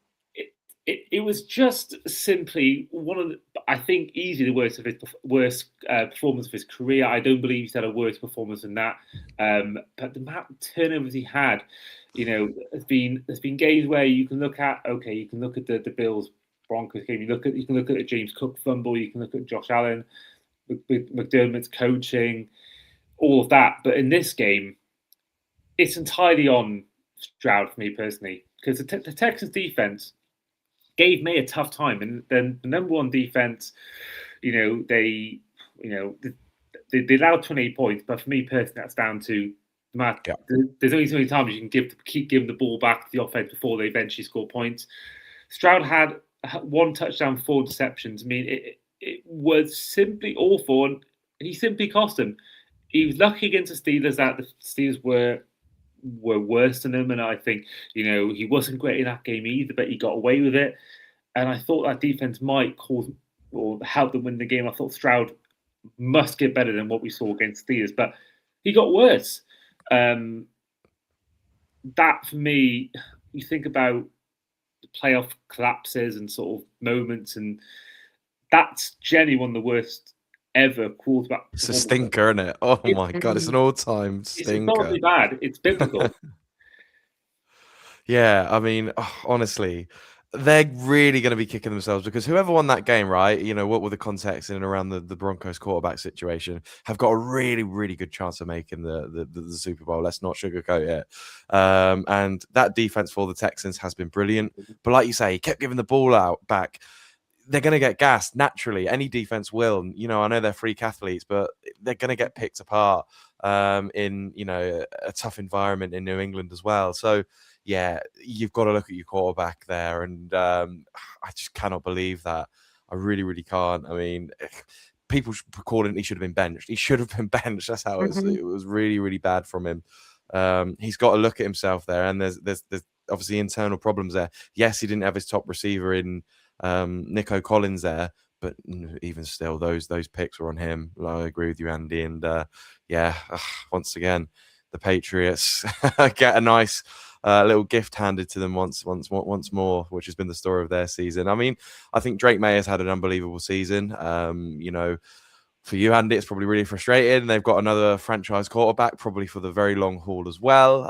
it was just simply one of the, I think, easily the worst performance of his career. I don't believe he's had a worse performance than that. But the amount of turnovers he had, there's been games where you can look at the Bills Broncos game. You can look at the James Cook fumble. You can look at Josh Allen with McDermott's coaching, all of that. But in this game, it's entirely on Stroud for me personally, because the Texans defense gave May a tough time, and then the number one defense, they allowed 28 points, but for me personally, that's down to Matt. Yeah. There's only so many times you can keep giving the ball back to the offense before they eventually score points. Stroud had one touchdown, 4 deceptions. I mean, it was simply awful, and he simply cost them. He was lucky against the Steelers that the Steelers were worse than him, and I think he wasn't great in that game either, but he got away with it. And I thought that defense might cause or help them win the game. I thought Stroud must get better than what we saw against Steelers, but he got worse. That for me, you think about the playoff collapses and sort of moments, and that's generally one of the worst ever quarterback. It's a stinker, isn't it? Oh my God, it's an all-time stinker. It's not really bad. It's biblical. Yeah, I mean, honestly, they're really going to be kicking themselves because whoever won that game, right? What were the context in and around the Broncos quarterback situation, have got a really, really good chance of making the Super Bowl. Let's not sugarcoat it. And that defense for the Texans has been brilliant. But like you say, he kept giving the ball back. They're going to get gassed naturally. Any defense will. I know they're freak athletes, but they're going to get picked apart in a tough environment in New England as well. So yeah, you've got to look at your quarterback there, and I just cannot believe that. I really, really can't. I mean, people calling he should have been benched. He should have been benched. That's how it was really, really bad from him. He's got to look at himself there, and there's obviously internal problems there. Yes, he didn't have his top receiver in Nico Collins there, but even still, those picks were on him. I agree with you, Andy, and once again, the Patriots get a nice little gift handed to them once more, which has been the story of their season. I mean, I think Drake May has had an unbelievable season. For you, Andy, it's probably really frustrating. They've got another franchise quarterback, probably for the very long haul as well,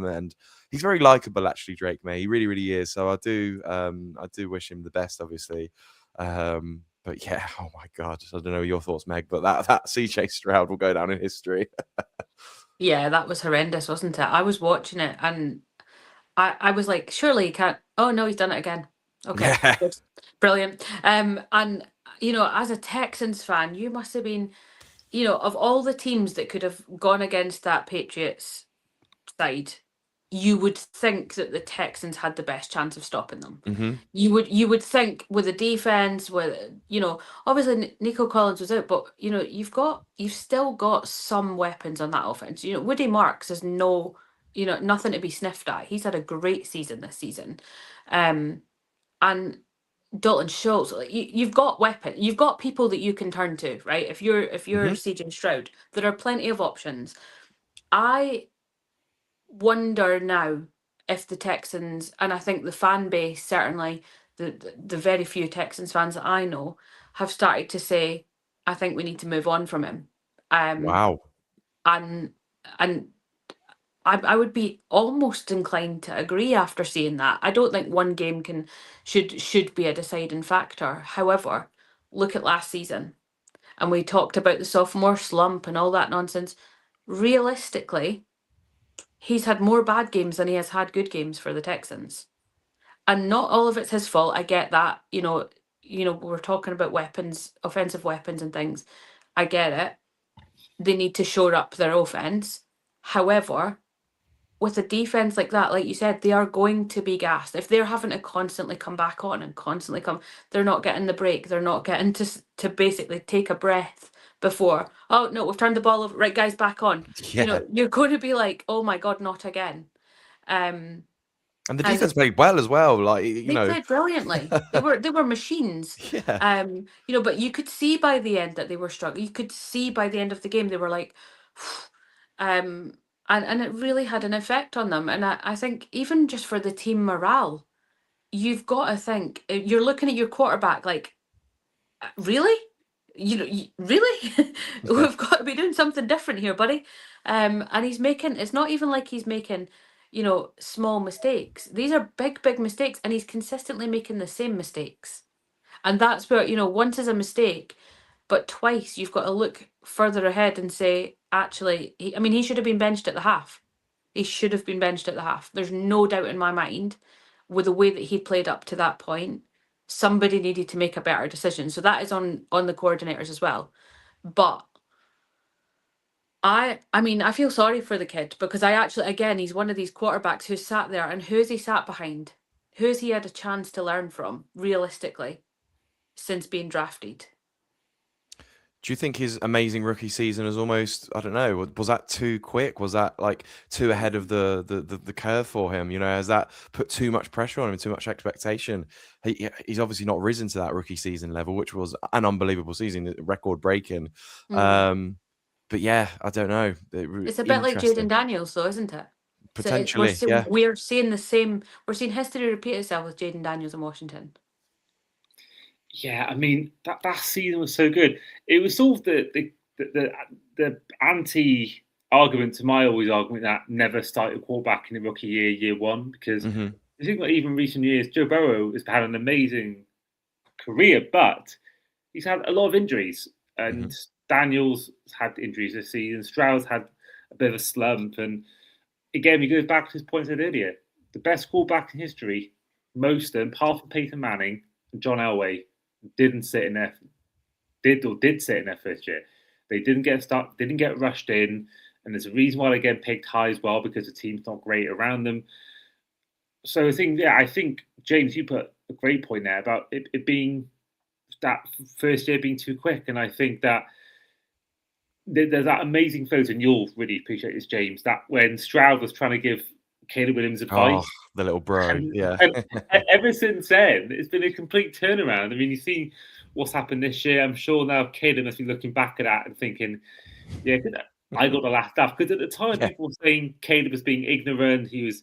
and he's very likable, actually, Drake May. He really, really is. So I do wish him the best, obviously. But yeah, oh my God, I don't know your thoughts, Meg, but that CJ Stroud will go down in history. Yeah, that was horrendous, wasn't it? I was watching it and I was like, surely he can't. Oh no, he's done it again. Okay, good. Brilliant. And as a Texans fan, you must have been, of all the teams that could have gone against that Patriots side, you would think that the Texans had the best chance of stopping them. Mm-hmm. You would think with the defense, with obviously Nico Collins was out, but you've still got some weapons on that offense. Woody Marks is no nothing to be sniffed at. He's had a great season this season. And Dalton Schultz, you've got you've got people that you can turn to, right? If you're CJ Stroud, there are plenty of options. I wonder now if the Texans, and I think the fan base, certainly the very few Texans fans that I know, have started to say, I think we need to move on from him. Wow. And I would be almost inclined to agree after seeing that. I don't think one game should be a deciding factor. However, look at last season, and we talked about the sophomore slump and all that nonsense. Realistically, he's had more bad games than he has had good games for the Texans. And not all of it's his fault. I get that. We're talking about weapons, offensive weapons and things. I get it. They need to shore up their offense. However, with a defense like that, like you said, they are going to be gassed. If they're having to constantly come back on and constantly they're not getting the break. They're not getting to basically take a breath before, oh no, we've turned the ball over. Right, guys, back on. Yeah. You're going to be like, oh my God, not again. And the defense played well as well. Like, they played brilliantly. They were machines. Yeah. But you could see by the end that they were struggling. You could see by the end of the game they were like, and it really had an effect on them. And I think even just for the team morale, you've got to think, you're looking at your quarterback like, really? Really? We've got to be doing something different here, buddy. And it's not even like he's making, small mistakes. These are big, big mistakes, and he's consistently making the same mistakes. And that's where, once is a mistake, but twice you've got to look further ahead and say, actually, he should have been benched at the half. He should have been benched at the half. There's no doubt in my mind with the way that he played up to that point. Somebody needed to make a better decision. So that is on the coordinators as well. But I feel sorry for the kid because he's one of these quarterbacks who sat there, and who's he sat behind? Who's he had a chance to learn from, realistically, since being drafted? Do you think his amazing rookie season is almost, I don't know, was that too quick? Was that like too ahead of the curve for him? Has that put too much pressure on him, too much expectation? He's obviously not risen to that rookie season level, which was an unbelievable season, record breaking. But yeah, I don't know. It's a bit like Jaden Daniels, though, isn't it? Potentially, yeah. We're seeing history repeat itself with Jaden Daniels in Washington. Yeah, that season was so good. It was sort of the anti-argument to my always argument that never start a quarterback in the rookie year one, because I think that even recent years, Joe Burrow has had an amazing career, but he's had a lot of injuries, and Daniels had injuries this season. Stroud's had a bit of a slump, and again, he goes back to his point I said earlier. The best quarterback in history, most of them, apart from Peyton Manning and John Elway, did sit in their first year. They didn't get rushed in, and there's a reason why they get picked high as well, because the team's not great around them. So I think James, you put a great point there about it being that first year being too quick, and I think that there's that amazing photo, and you'll really appreciate this, James, that when Stroud was trying to give Caleb Williams advice. Oh, the little bro, yeah. And ever since then, it's been a complete turnaround. You see what's happened this year. I'm sure now Caleb must be looking back at that and thinking, yeah, I got the last laugh. Because at the time, people were saying Caleb was being ignorant, he was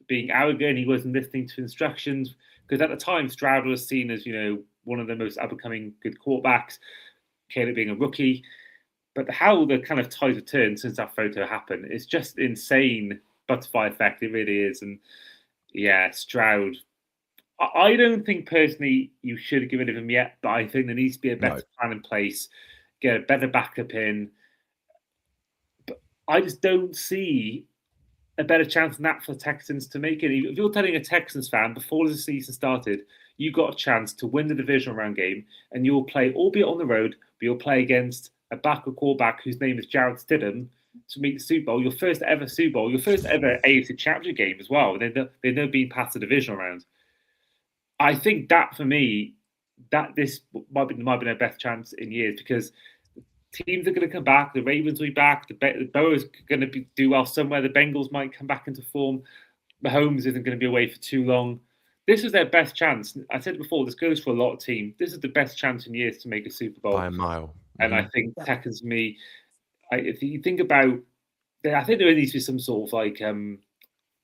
being arrogant, he wasn't listening to instructions. Because at the time, Stroud was seen as, one of the most up-and-coming good quarterbacks, Caleb being a rookie. But how the kind of tides have turned since that photo happened, it's just insane. Butterfly effect, it really is. And yeah, Stroud, I don't think personally you should get rid of him yet, but I think there needs to be a better plan in place, get a better backup in. But I just don't see a better chance than that for the Texans to make it. If you're telling a Texans fan before the season started, you got a chance to win the divisional round game, and you'll play, albeit on the road, but you'll play against a backup quarterback whose name is Jarrett Stidham, to meet the Super Bowl, your first ever Super Bowl, your first ever AFC Championship game as well. They've never been past the divisional round. I think that for me, that this might be their best chance in years, because teams are going to come back. The Ravens will be back. The Burrows going to do well somewhere. The Bengals might come back into form. Mahomes isn't going to be away for too long. This is their best chance. I said before, this goes for a lot of teams. This is the best chance in years to make a Super Bowl. By a mile. And I think Texans, me, if you think about, I think there needs to be some sort of like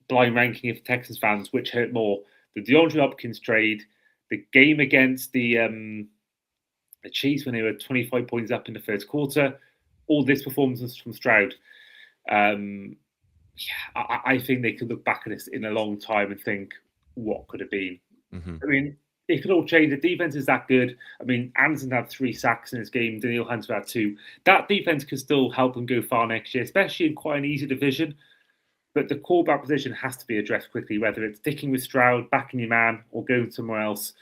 blind ranking of Texans fans, which hurt more. The DeAndre Hopkins trade, the game against the Chiefs when they were 25 points up in the first quarter, all this performance from Stroud. I think they could look back at this in a long time and think, what could have been? Mm-hmm. I mean, it could all change. The defense is that good. I mean, Anderson had 3 sacks in his game. Daniel Hunter had 2. That defense could still help them go far next year, especially in quite an easy division. But the quarterback position has to be addressed quickly, whether it's sticking with Stroud, backing your man, or going somewhere else.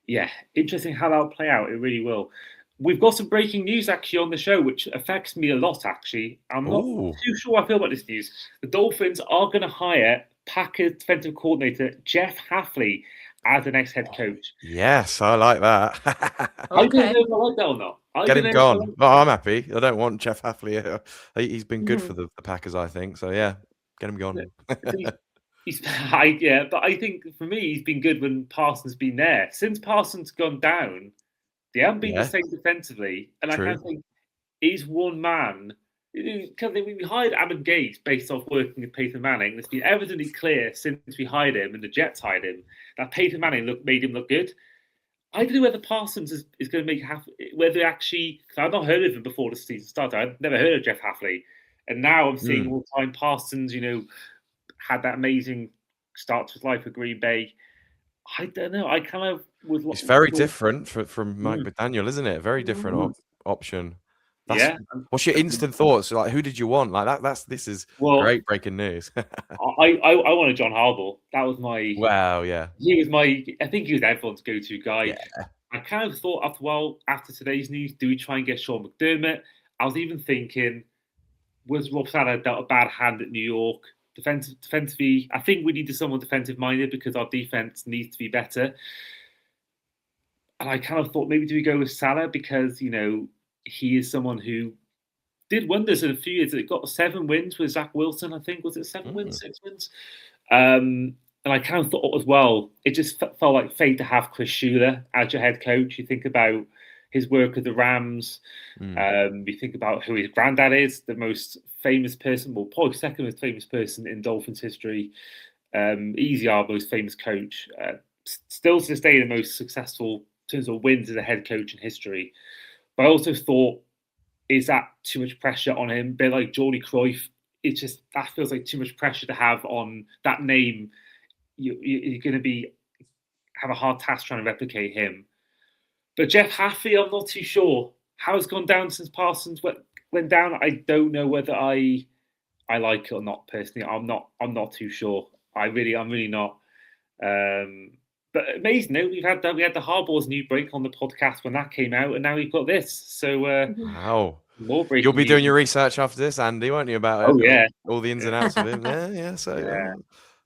Yeah, interesting how that'll play out. It really will. We've got some breaking news actually on the show, which affects me a lot, actually. I'm not too sure how I feel about this news. The Dolphins are going to hire Packers defensive coordinator Jeff Hafley as the next head coach. Yes, I like that. I don't know if I like that or not. Get him gone. Well, I'm happy. I don't want Jeff Hafley here. He's been good for the Packers, I think. So, yeah, get him gone. But I think for me, he's been good when Parsons been there. Since Parsons gone down, they haven't been the same defensively. And I kind of think he's one man. Because we hired Adam Gates based off working with Peyton Manning. It's been evidently clear since we hired him and the Jets hired him that Peyton Manning made him look good. I don't know whether Parsons is going to make whether actually, because I've not heard of him before the season started. I've never heard of Jeff Hafley. And now I'm seeing all the time Parsons, had that amazing start to his life with Green Bay. I don't know. I kind of was. It's very different from Mike McDaniel, isn't it? Very different option. What's your instant thoughts? Like, who did you want? Like this is great breaking news. I wanted John Harbaugh. That was my. Wow, yeah. He was I think he was everyone's go-to guy. Yeah. I kind of thought after today's news, do we try and get Sean McDermott? I was even thinking, was Rob Saleh dealt a bad hand at New York? Defensively, I think we needed someone defensive-minded because our defense needs to be better. And I kind of thought, maybe do we go with Saleh because, he is someone who did wonders in a few years. It got 7 wins with Zach Wilson, I think. Was it 7 wins, 6 wins? And I kind of thought as well, it just felt like fate to have Chris Shula as your head coach. You think about his work with the Rams. You think about who his granddad is, the most famous person, well, probably second most famous person in Dolphins history. Easy our most famous coach. Still to this day, the most successful in terms of wins as a head coach in history. But I also thought, is that too much pressure on him? A bit like Jordy Cruyff, that feels like too much pressure to have on that name. You're going to have a hard task trying to replicate him. But Jeff Hafley, I'm not too sure. How it's gone down since Parsons went down, I don't know whether I like it or not. Personally, I'm not too sure. I'm really not. But amazing, we had the Harbaugh's new break on the podcast when that came out, and now we've got this. So wow, more breaking you'll be news. doing your research after this, Andy, won't you? About all the ins and outs of him. Yeah. So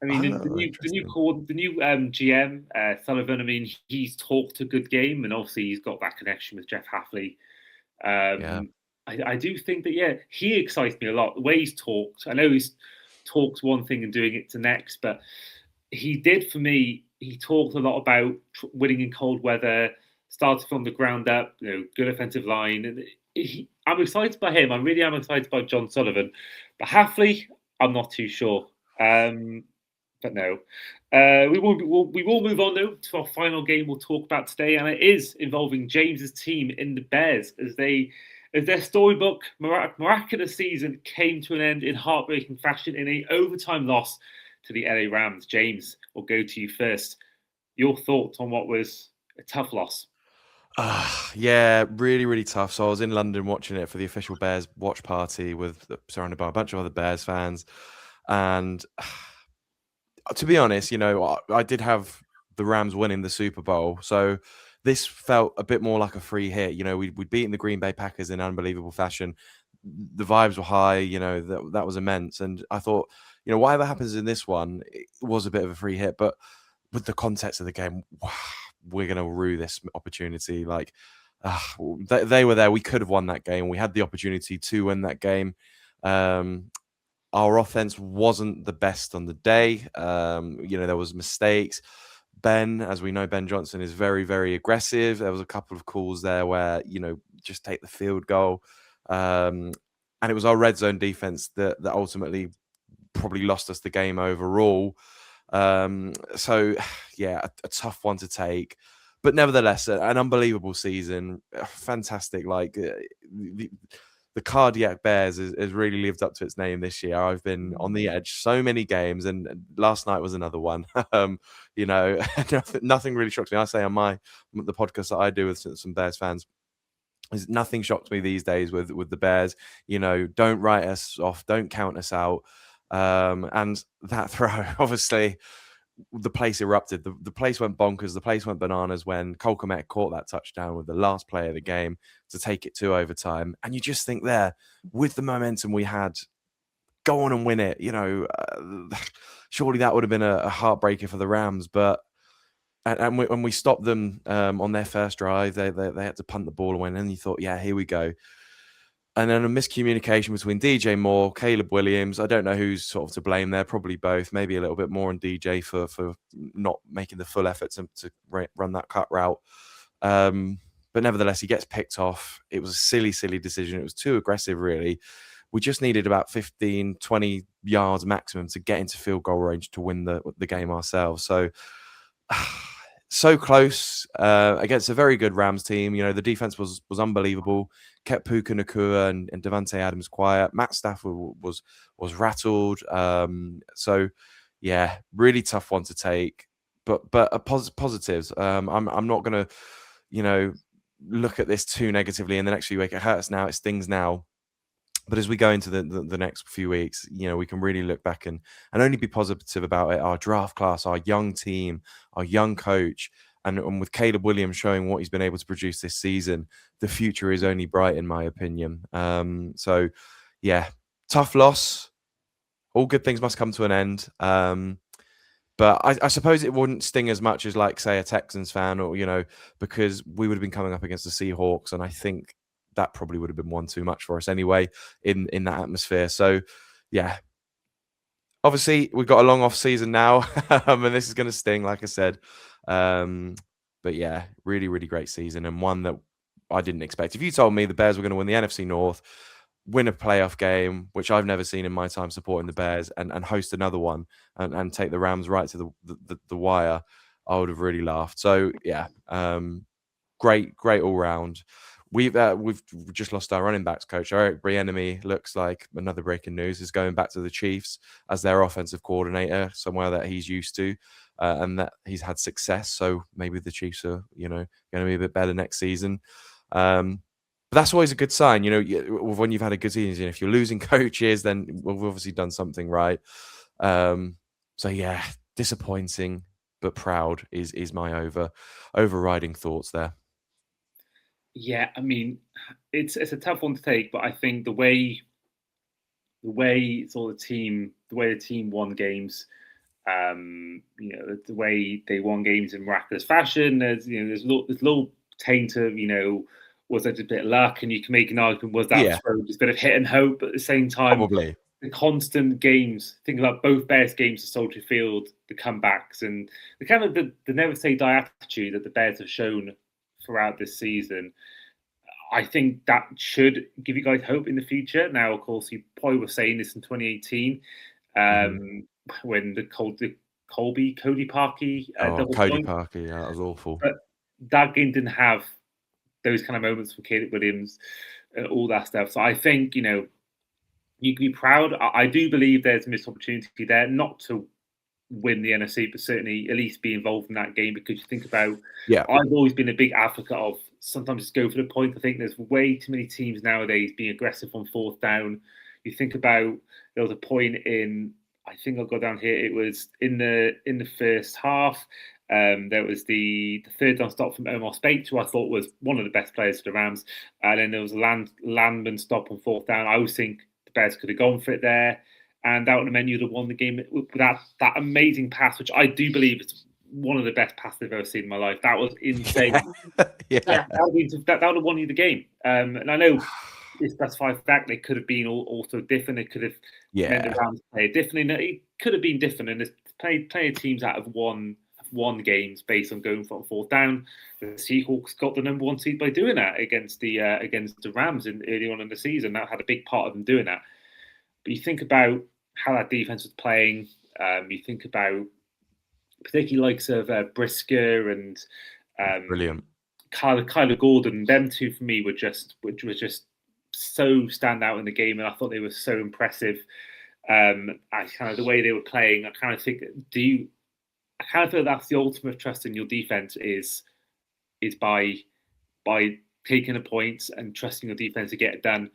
I mean, the new GM Sullivan. I mean, he's talked a good game, and obviously he's got that connection with Jeff Hafley. I do think that he excites me a lot. The way he's talked, I know he's talked one thing and doing it to next, but he did for me. He talked a lot about winning in cold weather, started from the ground up, good offensive line. And I'm excited by him. I really am excited by John Sullivan. But Hafley, I'm not too sure. But no. We will move on, though, to our final game we'll talk about today. And it is involving James's team in the Bears as their storybook miraculous season came to an end in heartbreaking fashion in an overtime loss to the LA Rams. James, we'll go to you first. Your thoughts on what was a tough loss? Really, really tough. So I was in London watching it for the official Bears watch party surrounded by a bunch of other Bears fans. And to be honest, I did have the Rams winning the Super Bowl. So this felt a bit more like a free hit. We'd beaten the Green Bay Packers in unbelievable fashion. The vibes were high, that was immense. And I thought, whatever happens in this one, it was a bit of a free hit. But with the context of the game, we're going to rue this opportunity. Like, They were there. We could have won that game. We had the opportunity to win that game. Our offense wasn't the best on the day. There was mistakes. Ben, as we know, Ben Johnson is very, very aggressive. There was a couple of calls there where, just take the field goal. And it was our red zone defense that ultimately probably lost us the game overall. So, yeah, a tough one to take. But nevertheless, an unbelievable season. Fantastic. Like, the Cardiac Bears has really lived up to its name this year. I've been on the edge so many games, and last night was another one. Nothing really shocks me. I say on the podcast that I do with some Bears fans, nothing shocks me these days with the Bears. Don't write us off, don't count us out. And that throw, obviously, the place erupted. The place went bonkers. The place went bananas when Cole Kmet caught that touchdown with the last play of the game to take it to overtime. And you just think there, with the momentum we had, go on and win it. Surely that would have been a heartbreaker for the Rams. But when we stopped them on their first drive, they had to punt the ball away. And then you thought, yeah, here we go. And then a miscommunication between DJ Moore, Caleb Williams. I don't know who's sort of to blame there. Probably both. Maybe a little bit more on DJ for not making the full effort to run that cut route. But nevertheless, he gets picked off. It was a silly, silly decision. It was too aggressive, really. We just needed about 15, 20 yards maximum to get into field goal range to win the game ourselves. So close against a very good Rams team. The defense was unbelievable. Kept Puka Nacua and Devontae Adams quiet. Matt Stafford was rattled. So yeah, really tough one to take. But positives. I'm not going to look at this too negatively in the next few weeks. It hurts now. It stings now. But as we go into the next few weeks, we can really look back and only be positive about it. Our draft class, our young team, our young coach, and with Caleb Williams showing what he's been able to produce this season, the future is only bright, in my opinion. So, yeah, tough loss. All good things must come to an end. But I suppose it wouldn't sting as much as, like, say, a Texans fan, or because we would have been coming up against the Seahawks, and I think that probably would have been one too much for us anyway in that atmosphere. So, yeah, obviously we've got a long off season now, and this is going to sting, like I said. But yeah, really, really great season, and one that I didn't expect. If you told me the Bears were going to win the NFC North, win a playoff game, which I've never seen in my time supporting the Bears, and host another one and take the Rams right to the wire, I would have really laughed. So yeah, great all round. We've just lost our running backs coach. Eric Bieniemy, looks like, another breaking news, is going back to the Chiefs as their offensive coordinator, somewhere that he's used to, and that he's had success. So maybe the Chiefs are, going to be a bit better next season. But that's always a good sign, when you've had a good season. If you're losing coaches, then we've obviously done something right. So yeah, disappointing but proud is my overriding thoughts there. Yeah, I mean, it's a tough one to take, but I think the way the team won games, the way they won games in miraculous fashion. There's little taint of was that a bit of luck, and you can make an argument, was that just a bit of hit and hope, but at the same time, probably the constant games. Think about both Bears games at Soldier Field, the comebacks, and the kind of the never say die attitude that the Bears have shown throughout this season. I think that should give you guys hope in the future. Now, of course, you probably were saying this in 2018 when the Cody Parkey Cody Parkey, that was awful. But that game didn't have those kind of moments for Caleb Williams, all that stuff. So I think, you can be proud. I do believe there's a missed opportunity there, not to win the NFC, but certainly at least be involved in that game, because you think about, I've always been a big advocate of sometimes just go for the point. I think there's way too many teams nowadays being aggressive on fourth down. You think about, there was a point in, I think I'll go down here, it was in the first half, there was the third down stop from Omar Speight, who I thought was one of the best players for the Rams, and then there was a Landman stop on fourth down. I always think the Bears could have gone for it there, and that would have meant you'd have won the game with that amazing pass, which I do believe is one of the best passes I've ever seen in my life. That was insane. Yeah. That would have won you the game. And I know it's specified fact they could have been also different. It could have meant the Rams played differently. It could have been different, and there's plenty of teams that have won games based on going from fourth down. The Seahawks got the number one seed by doing that against the Rams early on in the season. That had a big part of them doing that. But you think about how that defense was playing. You think about particularly likes of Brisker and brilliant Kyler Gordon. Them two for me were just so stand out in the game, and I thought they were so impressive. I kind of the way they were playing. I kind of think I kind of feel that's the ultimate trust in your defense is by taking a point and trusting your defense to get it done.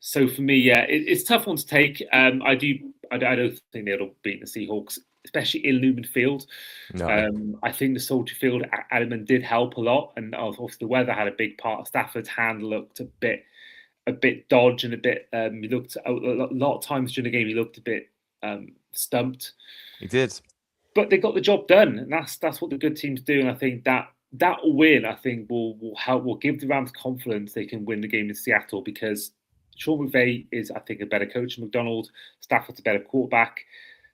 So for me, yeah, it's a tough one to take. I don't think they'll have beaten the Seahawks, especially in Lumen Field. No. I think the Soldier Field element did help a lot, and also the weather had a big part. Stafford's hand looked a bit dodgy and a bit. He looked a lot of times during the game. He looked a bit stumped. He did, but they got the job done, and that's what the good teams do. And I think that win, I think, will give the Rams confidence they can win the game in Seattle, because Sean McVay is, I think, a better coach than McDonald. Stafford's a better quarterback.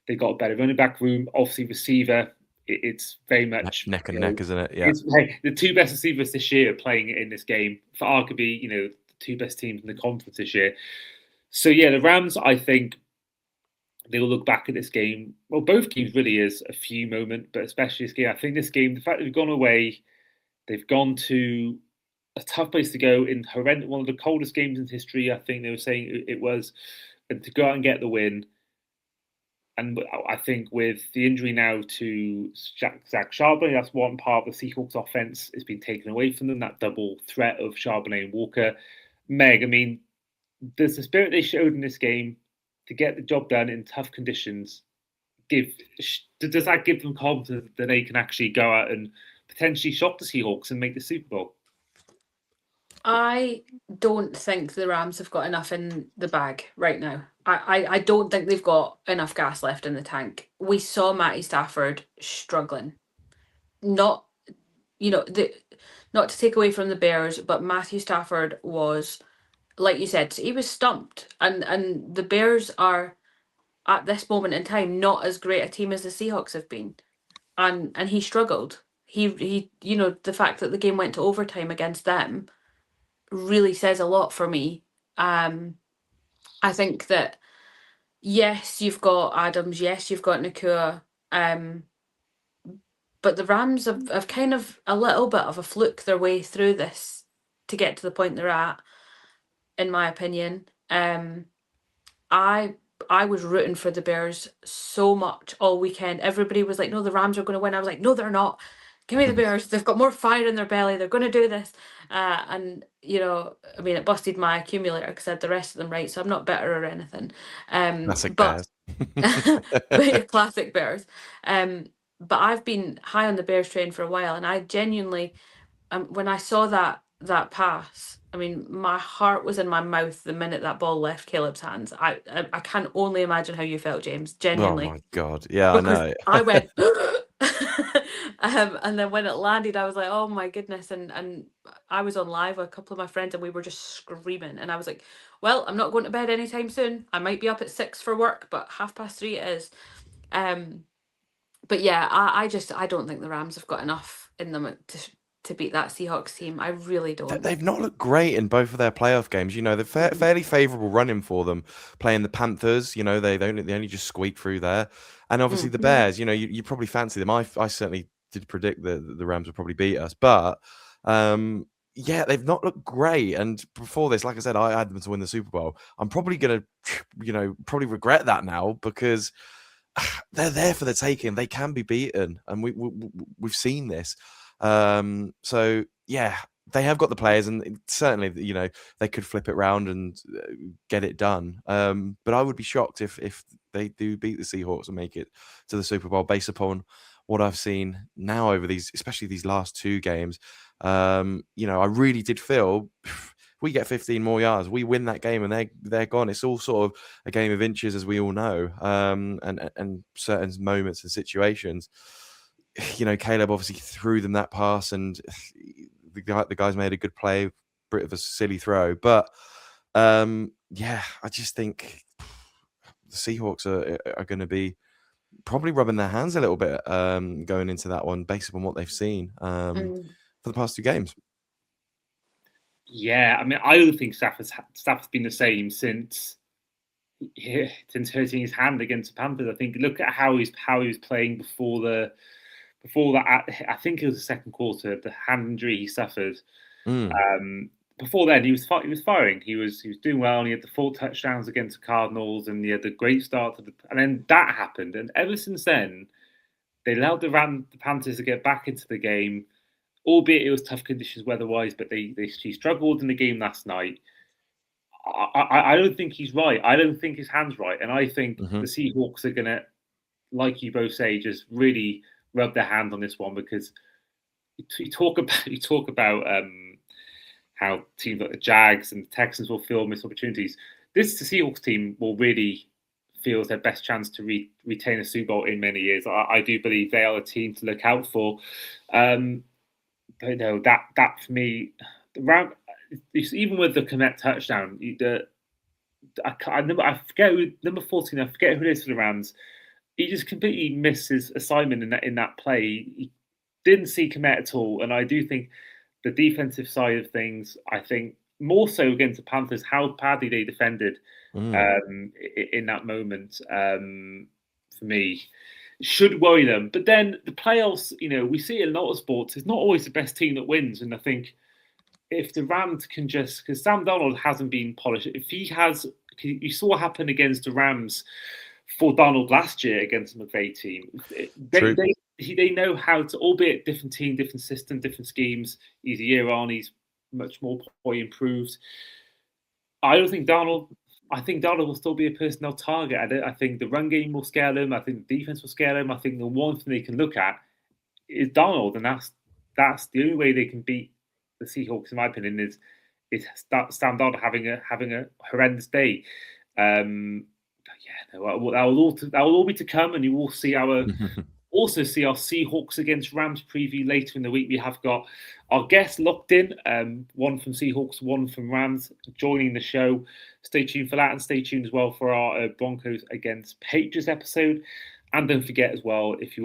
They've got a better running back room. Obviously, receiver, it's very much neck and neck, isn't it? Yeah. It's like the two best receivers this year playing in this game, for arguably, the two best teams in the conference this year. So yeah, the Rams, I think they will look back at this game. Well, both games really is a few moment, but especially this game. I think this game, the fact that they've gone away, they've gone to a tough place to go in horrendous, one of the coldest games in history. I think they were saying it was, and to go out and get the win. And I think with the injury now to Zach Charbonnet, that's one part of the Seahawks offense has been taken away from them, that double threat of Charbonnet and Walker. Meg, I mean, does the spirit they showed in this game to get the job done in tough conditions, does that give them confidence that they can actually go out and potentially shock the Seahawks and make the Super Bowl? I don't think the Rams have got enough in the bag right now. I don't think they've got enough gas left in the tank. We saw Matty Stafford struggling. Not to take away from the Bears, but Matthew Stafford was, like you said, he was stumped. And the Bears are, at this moment in time, not as great a team as the Seahawks have been. And he struggled. He the fact that the game went to overtime against them really says a lot for me. I think that, yes, you've got Adams, yes, you've got Nakua, but the Rams have kind of a little bit of a fluke their way through this to get to the point they're at, in my opinion. I was rooting for the Bears so much all weekend. Everybody was like, no, the Rams are going to win. I was like, no, they're not. Give me the Bears. They've got more fire in their belly. They're going to do this. And, it busted my accumulator because I had the rest of them right. So I'm not bitter or anything. Classic Bears. Classic Bears. But I've been high on the Bears train for a while. And I genuinely, when I saw that pass, my heart was in my mouth the minute that ball left Caleb's hands. I can only imagine how you felt, James. Genuinely. Oh my God. Yeah, I know. I went... and then when it landed, I was like, oh my goodness. And I was on live with a couple of my friends and we were just screaming. And I was like, well, I'm not going to bed anytime soon. I might be up at 6 for work, but 3:30 it is. But yeah, I don't think the Rams have got enough in them to beat that Seahawks team. I really don't. They've not looked great in both of their playoff games. They're fairly favourable running for them playing the Panthers. They only just squeaked through there. And obviously the Bears, you probably fancy them. I certainly did predict that the Rams would probably beat us. But, they've not looked great. And before this, like I said, I had them to win the Super Bowl. I'm probably going to, probably regret that now because they're there for the taking. They can be beaten. And we've seen this. So, yeah, they have got the players and certainly, they could flip it round and get it done. But I would be shocked if they do beat the Seahawks and make it to the Super Bowl based upon what I've seen now over especially these last two games. I really did feel we get 15 more yards, we win that game and they're gone. It's all sort of a game of inches, as we all know, and certain moments and situations. Caleb obviously threw them that pass, and the guys made a good play, bit of a silly throw. But I just think the Seahawks are going to be probably rubbing their hands a little bit going into that one, based upon what they've seen for the past 2 games. Yeah, I mean, I don't think Stafford's been the same since hurting his hand against the Panthers. I think look at how he was playing before that. I think it was the second quarter, the hand injury he suffered. Before then, he was firing. He was doing well, and he had the 4 touchdowns against the Cardinals, and he had the great start and then that happened. And ever since then, they allowed the Panthers to get back into the game, albeit it was tough conditions weather-wise. But he struggled in the game last night. I don't think he's right. I don't think his hand's right, and I think the Seahawks are gonna, like you both say, just really rub their hand on this one, because you talk about how teams like the Jags and the Texans will feel missed opportunities. The Seahawks team will really feel their best chance to retain a Super Bowl in many years. I do believe they are a team to look out for. But no, that for me, even with the Kmet touchdown, I forget number 14. I forget who it is for the Rams. He just completely missed his assignment in that play. He didn't see Kmet at all, and I do think the defensive side of things, I think more so against the Panthers, how badly they defended in that moment, for me, should worry them. But then the playoffs, we see in a lot of sports, it's not always the best team that wins. And I think if the Rams can because Sam Darnold hasn't been polished. If he has, you saw what happened against the Rams for Darnold last year against the McVay team. They know how to, albeit different team, different system, different schemes. He's a year on. He's much more improved. I think Darnold will still be a personnel target. I think the run game will scare him. I think the defense will scare him. I think the one thing they can look at is Darnold, and that's the only way they can beat the Seahawks, in my opinion, is Sam Darnold having a horrendous day. That will all be to come, and you will see also see our Seahawks against Rams preview later in the week. We have got our guests locked in, one from Seahawks, one from Rams, joining the show. Stay tuned for that, and stay tuned as well for our Broncos against Patriots episode. And don't forget as well, if you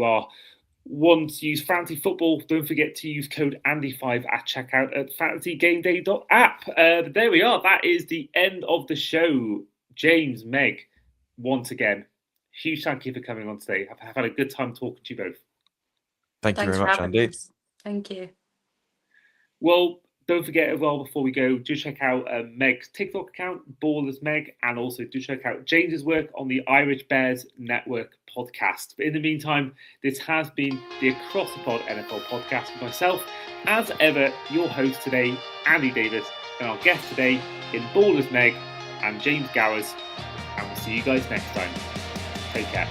want to use fantasy football, don't forget to use code Andy5 at checkout at fantasygameday.app. There we are. That is the end of the show. James, Meg, once again, huge thank you for coming on today. I've had a good time talking to you both. Thanks you very much, Andy. Thank you. Well, don't forget as well, before we go, do check out Meg's TikTok account, Ballers Meg, and also do check out James's work on the Irish Bears Network podcast. But in the meantime, this has been the Across the Pod NFL podcast with myself, as ever, your host today, Andy Davis, and our guest today in Ballers Meg and James Gowers. And we'll see you guys next time. Take care.